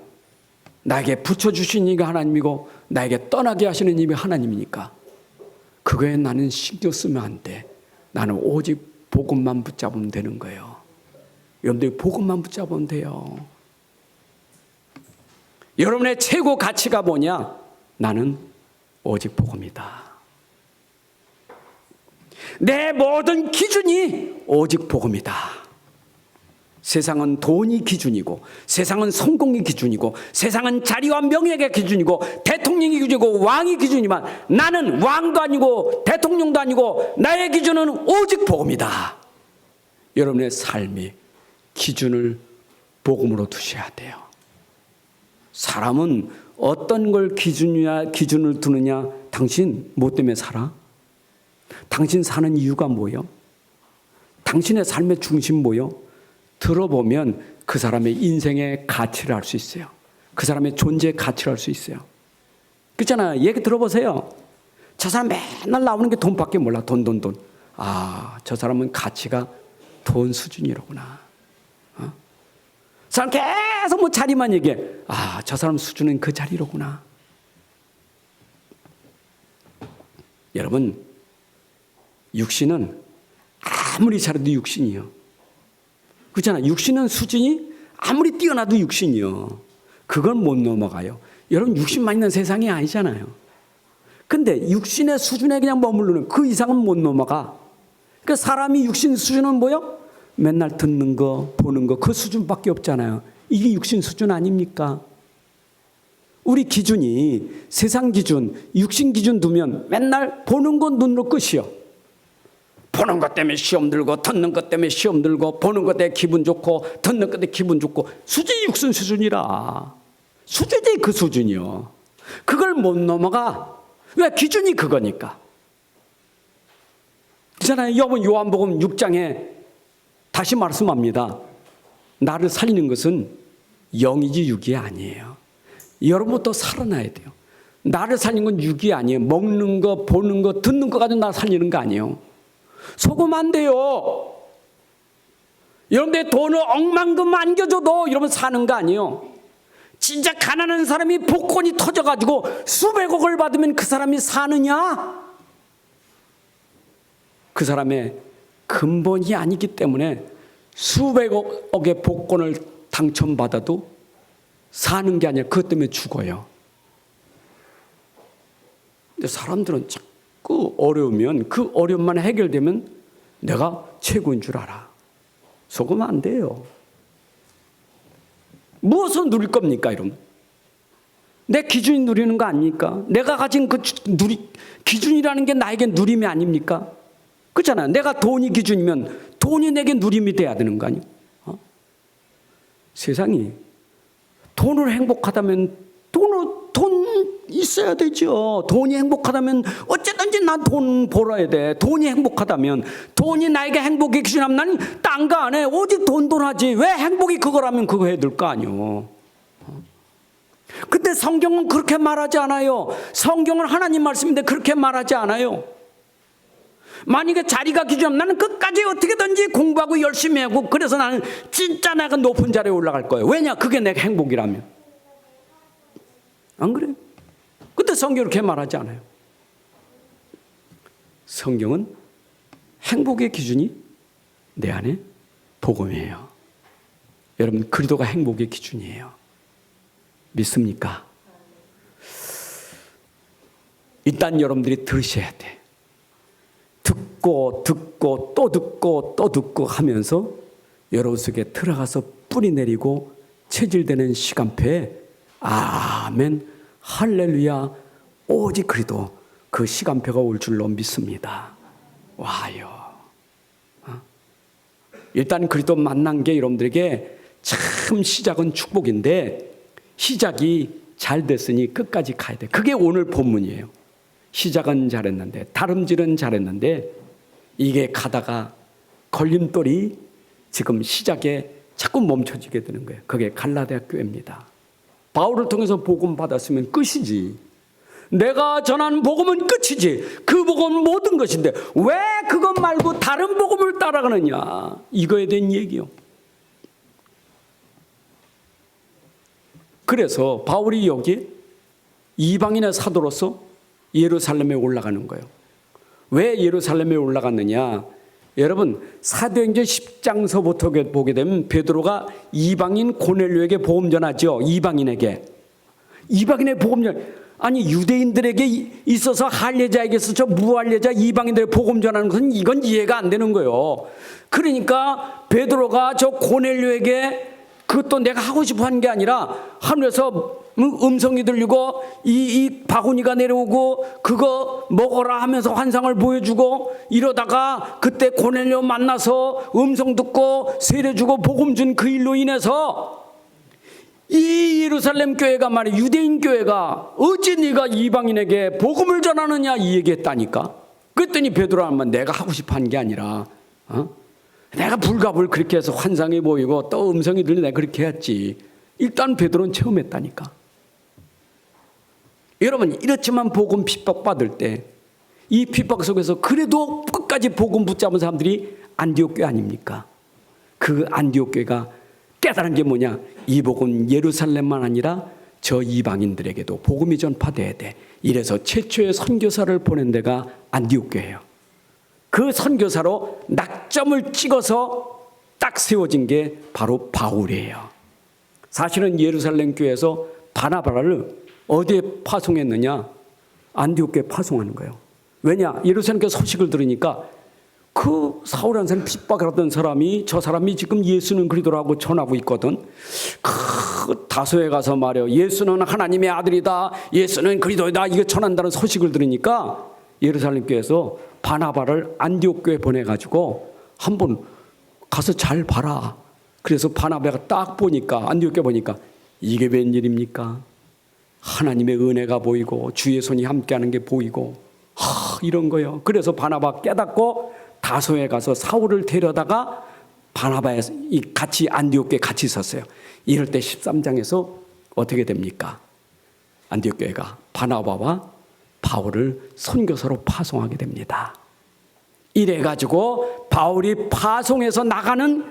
나에게 붙여주신 이가 하나님이고 나에게 떠나게 하시는 이가 하나님이니까 그거에 나는 신경 쓰면 안 돼. 나는 오직 복음만 붙잡으면 되는 거예요. 여러분들이 복음만 붙잡으면 돼요. 여러분의 최고 가치가 뭐냐? 나는 오직 복음이다. 내 모든 기준이 오직 복음이다. 세상은 돈이 기준이고, 세상은 성공이 기준이고, 세상은 자리와 명예가 기준이고, 대통령이 기준이고, 왕이 기준이지만 나는 왕도 아니고 대통령도 아니고 나의 기준은 오직 복음이다. 여러분의 삶이 기준을 복음으로 두셔야 돼요. 사람은 어떤 걸 기준을 두느냐? 당신 뭐 때문에 살아? 당신 사는 이유가 뭐요? 당신의 삶의 중심 뭐요? 들어보면 그 사람의 인생의 가치를 알 수 있어요. 그 사람의 존재의 가치를 알 수 있어요. 그렇잖아요. 얘기 들어보세요. 저 사람 맨날 나오는 게 돈밖에 몰라. 돈. 아, 저 사람은 가치가 돈 수준이로구나. 사람 계속 뭐 자리만 얘기해. 아, 저 사람 수준은 그 자리로구나. 여러분, 육신은 아무리 잘해도 육신이요. 그렇잖아요. 육신은 수준이 아무리 뛰어나도 육신이요. 그건 못 넘어가요. 여러분, 육신만 있는 세상이 아니잖아요. 근데 육신의 수준에 그냥 머무르는 그 이상은 못 넘어가. 그러니까 사람이 육신 수준은 뭐요? 맨날 듣는 거, 보는 거, 그 수준밖에 없잖아요. 이게 육신 수준 아닙니까? 우리 기준이 세상 기준, 육신 기준 두면 맨날 보는 건 눈으로 끝이요. 보는 것 때문에 시험 들고, 듣는 것 때문에 시험 들고, 보는 것 때문에 기분 좋고, 듣는 것 때문에 기분 좋고, 수준이 육신 수준이라. 수준이 그 수준이요. 그걸 못 넘어가. 왜? 기준이 그거니까. 그렇잖아요. 요한복음 6장에 다시 말씀합니다. 나를 살리는 것은 영이지 육이 아니에요. 여러분부터 살아나야 돼요. 나를 살리는 건 육이 아니에요. 먹는 거, 보는 거, 듣는 거 가지고 나 살리는 거 아니에요. 속으면 안 돼요. 여러분들 돈을 억만금 안겨줘도 여러분 사는 거 아니에요. 진짜 가난한 사람이 복권이 터져가지고 수백억을 받으면 그 사람이 사느냐? 그 사람의 근본이 아니기 때문에 수백억의 복권을 당첨받아도 사는 게 아니라 그것 때문에 죽어요. 근데 사람들은 자꾸 어려우면 그 어려움만 해결되면 내가 최고인 줄 알아. 속으면 안 돼요. 무엇을 누릴 겁니까, 여러분? 내 기준이 누리는 거 아닙니까? 내가 가진 그 기준이라는 게 나에게 누림이 아닙니까? 그렇잖아요. 내가 돈이 기준이면 돈이 내게 누림이 돼야 되는 거 아니에요? 세상이 돈으로 행복하다면 돈 있어야 되죠. 돈이 행복하다면 어쨌든지 난 돈 벌어야 돼. 돈이 행복하다면, 돈이 나에게 행복의 기준이라면 나는 딴 거 안 해. 오직 돈 하지. 왜 행복이 그거라면 그거 해야 될 거 아니요. 근데 성경은 그렇게 말하지 않아요. 성경은 하나님 말씀인데 그렇게 말하지 않아요. 만약에 자리가 기준이면 나는 끝까지 어떻게든지 공부하고 열심히 하고, 그래서 나는 진짜 내가 높은 자리에 올라갈 거예요. 왜냐? 그게 내 행복이라면. 안 그래요? 근데 성경은 그렇게 말하지 않아요. 성경은 행복의 기준이 내 안에 복음이에요. 여러분, 그리스도가 행복의 기준이에요. 믿습니까? 일단 여러분들이 들으셔야 돼. 듣고 또 듣고 하면서 여러분 속에 들어가서 뿌리 내리고 체질되는 시간표에 아멘, 할렐루야, 오직 그리도 그 시간표가 올 줄로 믿습니다. 와요. 일단 그리도 만난 게 여러분들에게 참 시작은 축복인데, 시작이 잘 됐으니 끝까지 가야 돼. 그게 오늘 본문이에요. 시작은 잘했는데, 다름질은 잘했는데, 이게 가다가 걸림돌이 지금 시작에 자꾸 멈춰지게 되는 거예요. 그게 갈라디아 교회입니다. 바울을 통해서 복음 받았으면 끝이지. 내가 전한 복음은 끝이지. 그 복음은 모든 것인데 왜 그것 말고 다른 복음을 따라가느냐, 이거에 대한 얘기요. 그래서 바울이 여기 이방인의 사도로서 예루살렘에 올라가는 거예요. 왜 예루살렘에 올라갔느냐? 여러분, 사도행전 10장서부터 보게 되면 베드로가 이방인 고넬료에게 복음 전하죠. 이방인에게. 이방인의 복음 전, 아니 유대인들에게 있어서 할례자에게 있어서 무할례자 이방인들의 복음 전하는 것은 이건 이해가 안 되는 거예요. 그러니까 베드로가 저 고넬료에게, 그것도 내가 하고 싶어 하는 게 아니라 하늘에서 음성이 들리고 이 바구니가 내려오고 그거 먹어라 하면서 환상을 보여주고, 이러다가 그때 고넬료 만나서 음성 듣고 세례 주고 복음 준 그 일로 인해서 이 예루살렘 교회가 말이야, 유대인 교회가 어찌 네가 이방인에게 복음을 전하느냐 이 얘기했다니까. 그랬더니 베드로는 내가 하고 싶어 한 게 아니라 내가 불갑을 그렇게 해서 환상이 보이고 또 음성이 들리고 내가 그렇게 했지. 일단 베드로는 체험했다니까. 여러분, 이렇지만 복음 핍박받을 때 이 핍박 속에서 그래도 끝까지 복음 붙잡은 사람들이 안디옥 교회 아닙니까? 그 안디옥 교회가 깨달은 게 뭐냐? 이 복음 예루살렘만 아니라 저 이방인들에게도 복음이 전파돼야 돼. 이래서 최초의 선교사를 보낸 데가 안디옥 교회예요. 그 선교사로 낙점을 찍어서 딱 세워진 게 바로 바울이에요. 사실은 예루살렘 교회에서 바나바를 어디에 파송했느냐? 안디옥 교회에 파송하는 거예요. 왜냐? 예루살렘 교회 소식을 들으니까 그 사울이라는 사람이 핍박을 하던 사람이, 저 사람이 지금 예수는 그리스도라고 전하고 있거든. 그 다소에 가서 말이요, 예수는 하나님의 아들이다, 예수는 그리스도이다, 이거 전한다는 소식을 들으니까 예루살렘 교회에서 바나바를 안디옥 교회에 보내가지고 한번 가서 잘 봐라. 그래서 바나바가 딱 보니까, 안디옥 교회 보니까 이게 웬일입니까? 하나님의 은혜가 보이고 주의 손이 함께하는 게 보이고 이런 거예요. 그래서 바나바 깨닫고 다소에 가서 사울을 데려다가 바나바에 같이 안디옥 교회에 같이 있었어요. 이럴 때 13장에서 어떻게 됩니까? 안디옥 교회가 바나바와 바울을 선교사로 파송하게 됩니다. 이래가지고 바울이 파송해서 나가는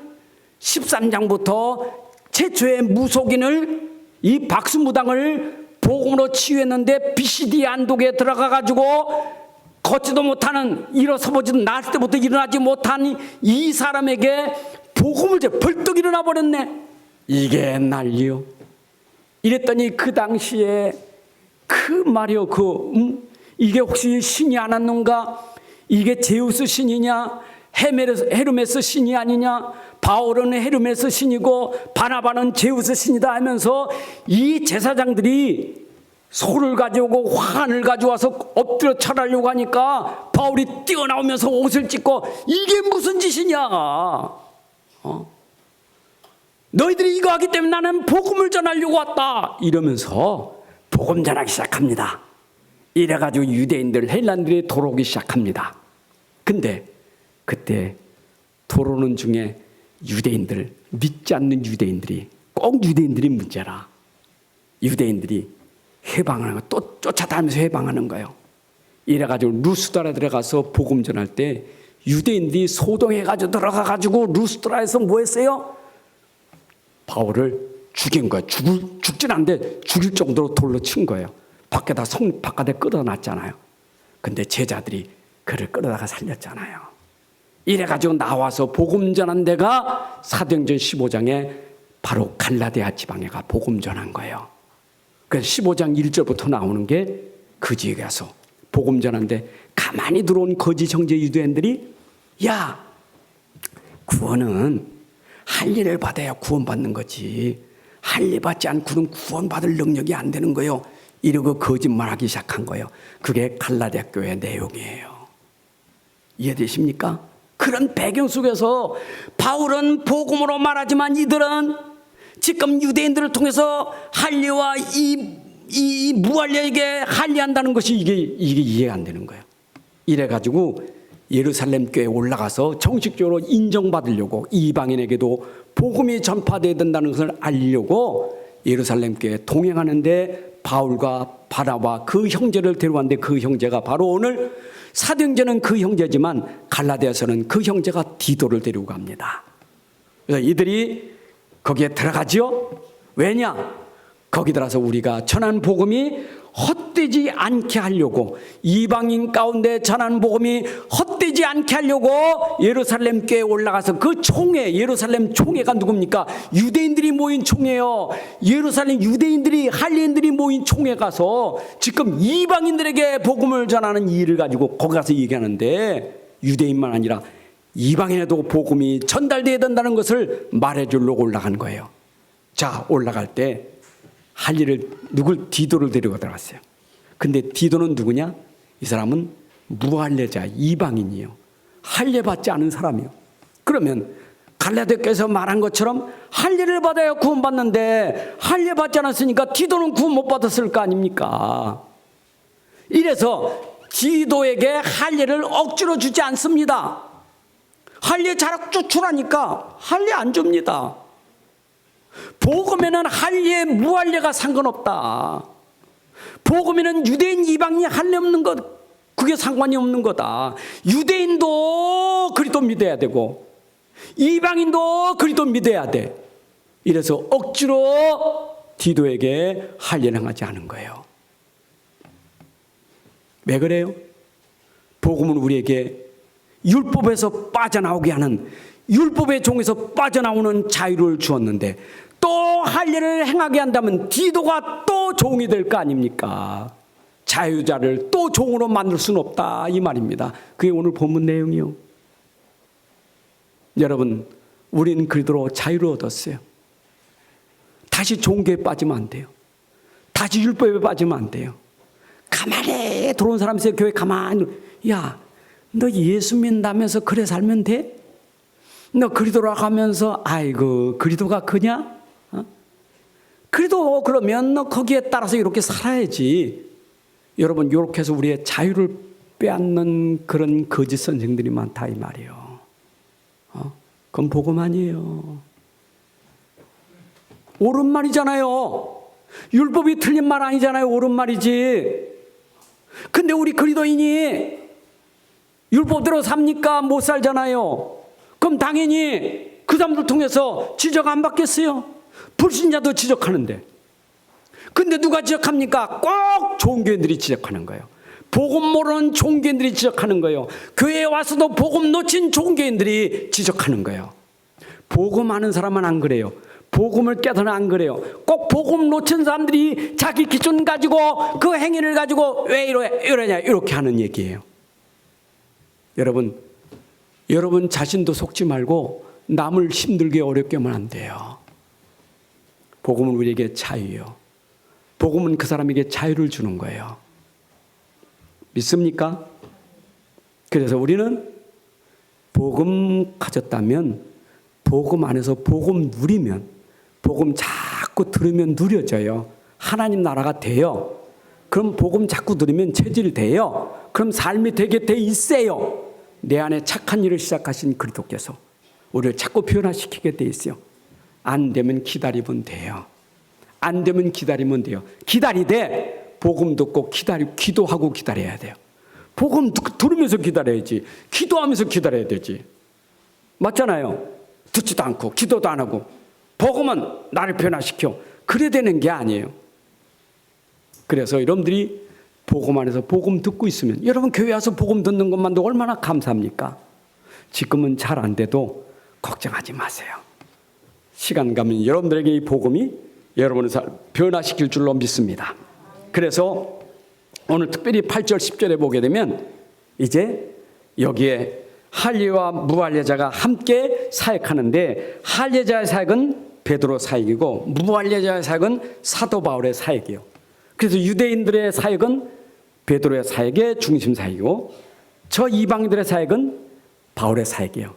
13장부터 최초의 무속인을, 이 박수무당을 복음으로 치유했는데 BCD 안독에 들어가가지고 걷지도 못하는, 일어서보지도 낳을 때부터 일어나지 못한 이 사람에게 복음을 벌떡 일어나 버렸네. 이게 난리요. 이랬더니 그 당시에 그 말이요, 이게 혹시 신이 안 왔는가? 이게 제우스 신이냐? 헤르메스 신이 아니냐? 바울은 헤르메스 신이고 바나바는 제우스 신이다 하면서 이 제사장들이 소를 가져오고 환을 가져와서 엎드려 절하려고 하니까 바울이 뛰어나오면서 옷을 찢고 이게 무슨 짓이냐? 너희들이 이거 하기 때문에 나는 복음을 전하려고 왔다. 이러면서 복음 전하기 시작합니다. 이래가지고 유대인들, 헬란들이 돌아오기 시작합니다. 근데 그때 돌아오는 중에 유대인들, 믿지 않는 유대인들이, 꼭 유대인들이 문제라. 유대인들이 해방하는 거, 또 쫓아다니면서 해방하는 거예요. 이래가지고 루스드라에 들어가서 복음 전할 때 유대인들이 소동해가지고 들어가가지고 루스드라에서 뭐 했어요? 바울을 죽인 거예요. 죽진 않는데 죽일 정도로 돌로 친 거예요. 바깥에 끌어놨잖아요. 근데 제자들이 그를 끌어다가 살렸잖아요. 이래가지고 나와서 복음 전한 데가 사도행전 15장에 바로 갈라디아 지방에 가 복음 전한 거예요. 그래서 15장 1절부터 나오는 게 그 지에 가서 복음 전한데 가만히 들어온 거짓 형제 유대인들이 야, 구원은 할 일을 받아야 구원받는 거지. 할 일 받지 않고는 구원받을 능력이 안 되는 거예요. 이러고 거짓말하기 시작한 거예요. 그게 갈라디아 교회 내용이에요. 이해되십니까? 그런 배경 속에서 바울은 복음으로 말하지만 이들은 지금 유대인들을 통해서 할례와 이 무할례에게 할례한다는 것이 이게 이해가 안 되는 거예요. 이래가지고 예루살렘 교회에 올라가서 정식적으로 인정받으려고 이방인에게도 복음이 전파되어야 된다는 것을 알리려고 예루살렘 교회에 동행하는데 바울과 바나바 그 형제를 데려왔는데 그 형제가 바로 오늘 사도행전은 그 형제지만 갈라디아서는 그 형제가 디도를 데리고 갑니다. 그래서 이들이 거기에 들어가죠. 왜냐? 거기 들어서 우리가 전한 복음이 헛되지 않게 하려고, 이방인 가운데 전한 복음이 헛되지 않게 하려고 예루살렘 교회에 올라가서 그 총회, 예루살렘 총회가 누굽니까? 유대인들이 모인 총회요. 예루살렘 유대인들이, 할례인들이 모인 총회 가서 지금 이방인들에게 복음을 전하는 이 일을 가지고 거기 가서 얘기하는데, 유대인만 아니라 이방인에도 복음이 전달되어야 된다는 것을 말해주려고 올라간 거예요. 자, 올라갈 때 할 일을 디도를 데리고 들어갔어요. 근데 디도는 누구냐? 이 사람은 무할례자, 이방인이에요. 할례 받지 않은 사람이에요. 그러면 갈라디아께서 말한 것처럼 할례를 받아야 구원받는데 할례 받지 않았으니까 디도는 구원 못 받았을 거 아닙니까? 이래서 디도에게 할례를 억지로 주지 않습니다. 할례 자락 쫓으라니까 할례 안 줍니다. 복음에는 할례 무할례가 상관없다. 복음에는 유대인 이방인이 할례 없는 것, 그게 상관이 없는 거다. 유대인도 그리스도 믿어야 되고 이방인도 그리스도 믿어야 돼. 이래서 억지로 디도에게 할례를 행하지 않은 거예요. 왜 그래요? 복음은 우리에게 율법에서 빠져나오게 하는, 율법의 종에서 빠져나오는 자유를 주었는데 또 할례를 행하게 한다면 디도가 또 종이 될 거 아닙니까? 자유자를 또 종으로 만들 수는 없다, 이 말입니다. 그게 오늘 본문 내용이요. 여러분, 우리는 그리스도로 자유를 얻었어요. 다시 종교에 빠지면 안 돼요. 다시 율법에 빠지면 안 돼요. 가만히 들어온 사람 있어요. 교회 가만히. 야, 너 예수 믿는다면서 그래 살면 돼? 너 그리스도로 가면서 아이고 그리스도가 그냐? 그래도 그러면 너 거기에 따라서 이렇게 살아야지. 여러분, 이렇게 해서 우리의 자유를 빼앗는 그런 거짓 선생들이 많다 이 말이에요. 그건 복음 아니에요. 옳은 말이잖아요. 율법이 틀린 말 아니잖아요. 옳은 말이지. 근데 우리 그리스도인이 율법대로 삽니까? 못 살잖아요. 그럼 당연히 그 사람들 통해서 지적 안 받겠어요? 불신자도 지적하는데. 근데 누가 지적합니까? 꼭 종교인들이 지적하는 거예요. 복음 모르는 종교인들이 지적하는 거예요. 교회에 와서도 복음 놓친 종교인들이 지적하는 거예요. 복음 아는 사람은 안 그래요. 복음을 깨달으면 안 그래요. 꼭 복음 놓친 사람들이 자기 기준 가지고 그 행위를 가지고 왜 이러냐 이렇게 하는 얘기예요. 여러분 자신도 속지 말고 남을 힘들게 어렵게 하면 안 돼요. 복음은 우리에게 자유요. 복음은 그 사람에게 자유를 주는 거예요. 믿습니까? 그래서 우리는 복음 가졌다면, 복음 안에서 복음 누리면, 복음 자꾸 들으면 누려져요. 하나님 나라가 돼요. 그럼 복음 자꾸 들으면 체질돼요. 그럼 삶이 되게 돼 있어요. 내 안에 착한 일을 시작하신 그리스도께서 우리를 자꾸 변화시키게 돼 있어요. 안 되면 기다리면 돼요. 안 되면 기다리면 돼요. 기다리되 복음 듣고 기도하고 기다려야 돼요. 복음 들으면서 기다려야지. 기도하면서 기다려야 되지. 맞잖아요. 듣지도 않고 기도도 안 하고 복음은 나를 변화시켜. 그래야 되는 게 아니에요. 그래서 여러분들이 복음 안에서 복음 듣고 있으면, 여러분 교회 와서 복음 듣는 것만도 얼마나 감사합니까? 지금은 잘 안 돼도 걱정하지 마세요. 시간 가면 여러분들에게 이 복음이 여러분을 변화시킬 줄로 믿습니다. 그래서 오늘 특별히 8절 10절에 보게 되면 이제 여기에 할례와 무할례자가 함께 사역하는데, 할례자의 사역은 베드로 사역이고 무할례자의 사역은 사도 바울의 사역이에요. 그래서 유대인들의 사역은 베드로의 사역의 중심 사역이고, 저 이방인들의 사역은 바울의 사역이에요.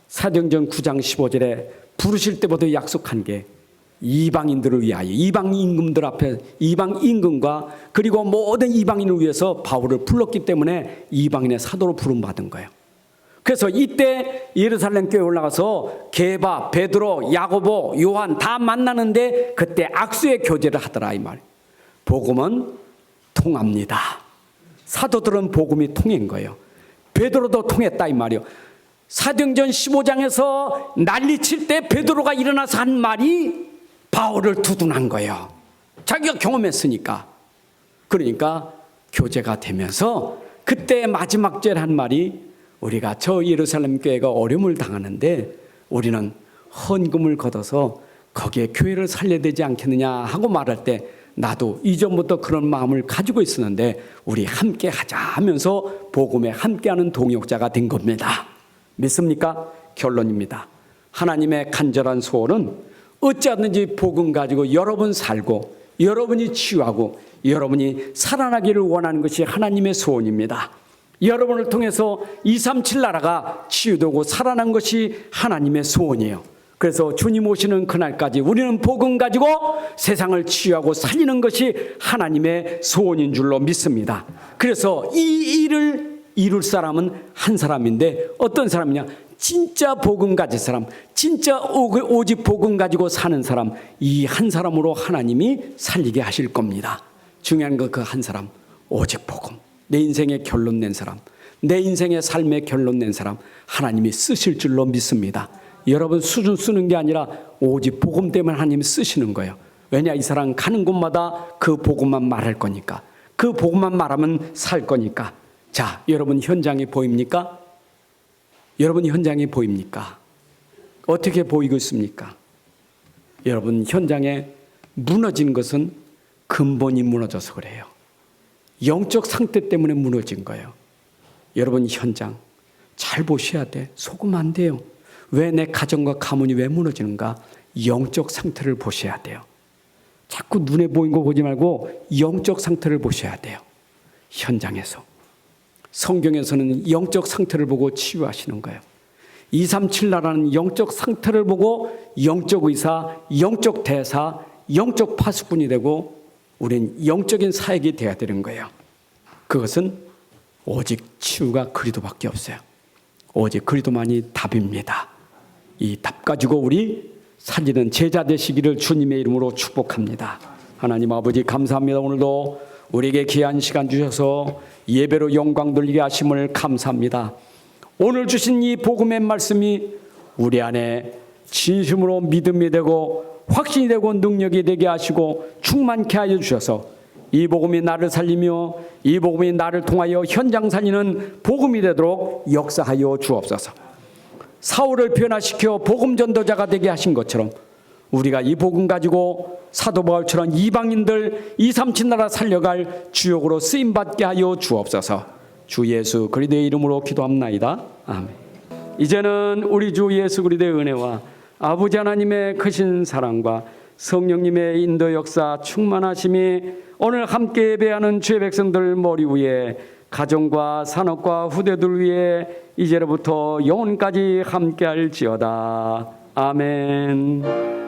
사도행전 9장 15절에 부르실 때부터 약속한 게 이방인들을 위하여, 이방 임금들 앞에, 이방 임금과 그리고 모든 이방인을 위해서 바울을 불렀기 때문에 이방인의 사도로 부름받은 거예요. 그래서 이때 예루살렘 교회에 올라가서 게바, 베드로, 야고보, 요한 다 만나는데 그때 악수의 교제를 하더라 이 말. 복음은 통합니다. 사도들은 복음이 통한 거예요. 베드로도 통했다 이 말이요. 사도행전 15장에서 난리칠 때 베드로가 일어나서 한 말이 바울을 두둔한 거예요. 자기가 경험했으니까. 그러니까 교제가 되면서 그때 마지막 절에 한 말이, 우리가 저 예루살렘 교회가 어려움을 당하는데 우리는 헌금을 걷어서 거기에 교회를 살려야 되지 않겠느냐 하고 말할 때, 나도 이전부터 그런 마음을 가지고 있었는데 우리 함께 하자 하면서 복음에 함께하는 동역자가 된 겁니다. 믿습니까? 결론입니다. 하나님의 간절한 소원은 어찌하든지 복음 가지고 여러분 살고 여러분이 치유하고 여러분이 살아나기를 원하는 것이 하나님의 소원입니다. 여러분을 통해서 237 나라가 치유되고 살아난 것이 하나님의 소원이에요. 그래서 주님 오시는 그날까지 우리는 복음 가지고 세상을 치유하고 살리는 것이 하나님의 소원인 줄로 믿습니다. 그래서 이 일을 이룰 사람은 한 사람인데, 어떤 사람이냐? 진짜 복음 가진 사람, 진짜 오직 복음 가지고 사는 사람, 이 한 사람으로 하나님이 살리게 하실 겁니다. 중요한 건 그 한 사람, 오직 복음. 내 인생의 결론 낸 사람, 내 인생의 삶의 결론 낸 사람, 하나님이 쓰실 줄로 믿습니다. 여러분 수준 쓰는 게 아니라 오직 복음 때문에 하나님이 쓰시는 거예요. 왜냐? 이 사람 가는 곳마다 그 복음만 말할 거니까, 그 복음만 말하면 살 거니까. 자, 여러분 현장이 보입니까? 여러분 현장이 보입니까? 어떻게 보이고 있습니까? 여러분 현장에 무너진 것은 근본이 무너져서 그래요. 영적 상태 때문에 무너진 거예요. 여러분 현장 잘 보셔야 돼. 속으면 안 돼요. 왜 내 가정과 가문이 왜 무너지는가? 영적 상태를 보셔야 돼요. 자꾸 눈에 보이는 거 보지 말고 영적 상태를 보셔야 돼요. 현장에서. 성경에서는 영적 상태를 보고 치유하시는 거예요. 237 나라는 영적 상태를 보고 영적 의사, 영적 대사, 영적 파수꾼이 되고 우린 영적인 사역이 되어야 되는 거예요. 그것은 오직 치유가 그리스도밖에 없어요. 오직 그리스도만이 답입니다. 이 답 가지고 우리 살리는 제자 되시기를 주님의 이름으로 축복합니다. 하나님 아버지 감사합니다. 오늘도 우리에게 귀한 시간 주셔서 예배로 영광 돌리게 하심을 감사합니다. 오늘 주신 이 복음의 말씀이 우리 안에 진심으로 믿음이 되고 확신이 되고 능력이 되게 하시고 충만케 하여 주셔서 이 복음이 나를 살리며 이 복음이 나를 통하여 현장 살리는 복음이 되도록 역사하여 주옵소서. 사울을 변화시켜 복음 전도자가 되게 하신 것처럼 우리가 이 복음 가지고 사도 바울처럼 이방인들 237 나라 살려갈 주역으로 쓰임받게 하여 주옵소서. 주 예수 그리스도의 이름으로 기도합나이다. 아멘. 이제는 우리 주 예수 그리스도의 은혜와 아버지 하나님의 크신 사랑과 성령님의 인도 역사 충만하심이 오늘 함께 예배하는 주의 백성들 머리 위에 가정과 산업과 후대들 위에 이제로부터 영원까지 함께할지어다. 아멘.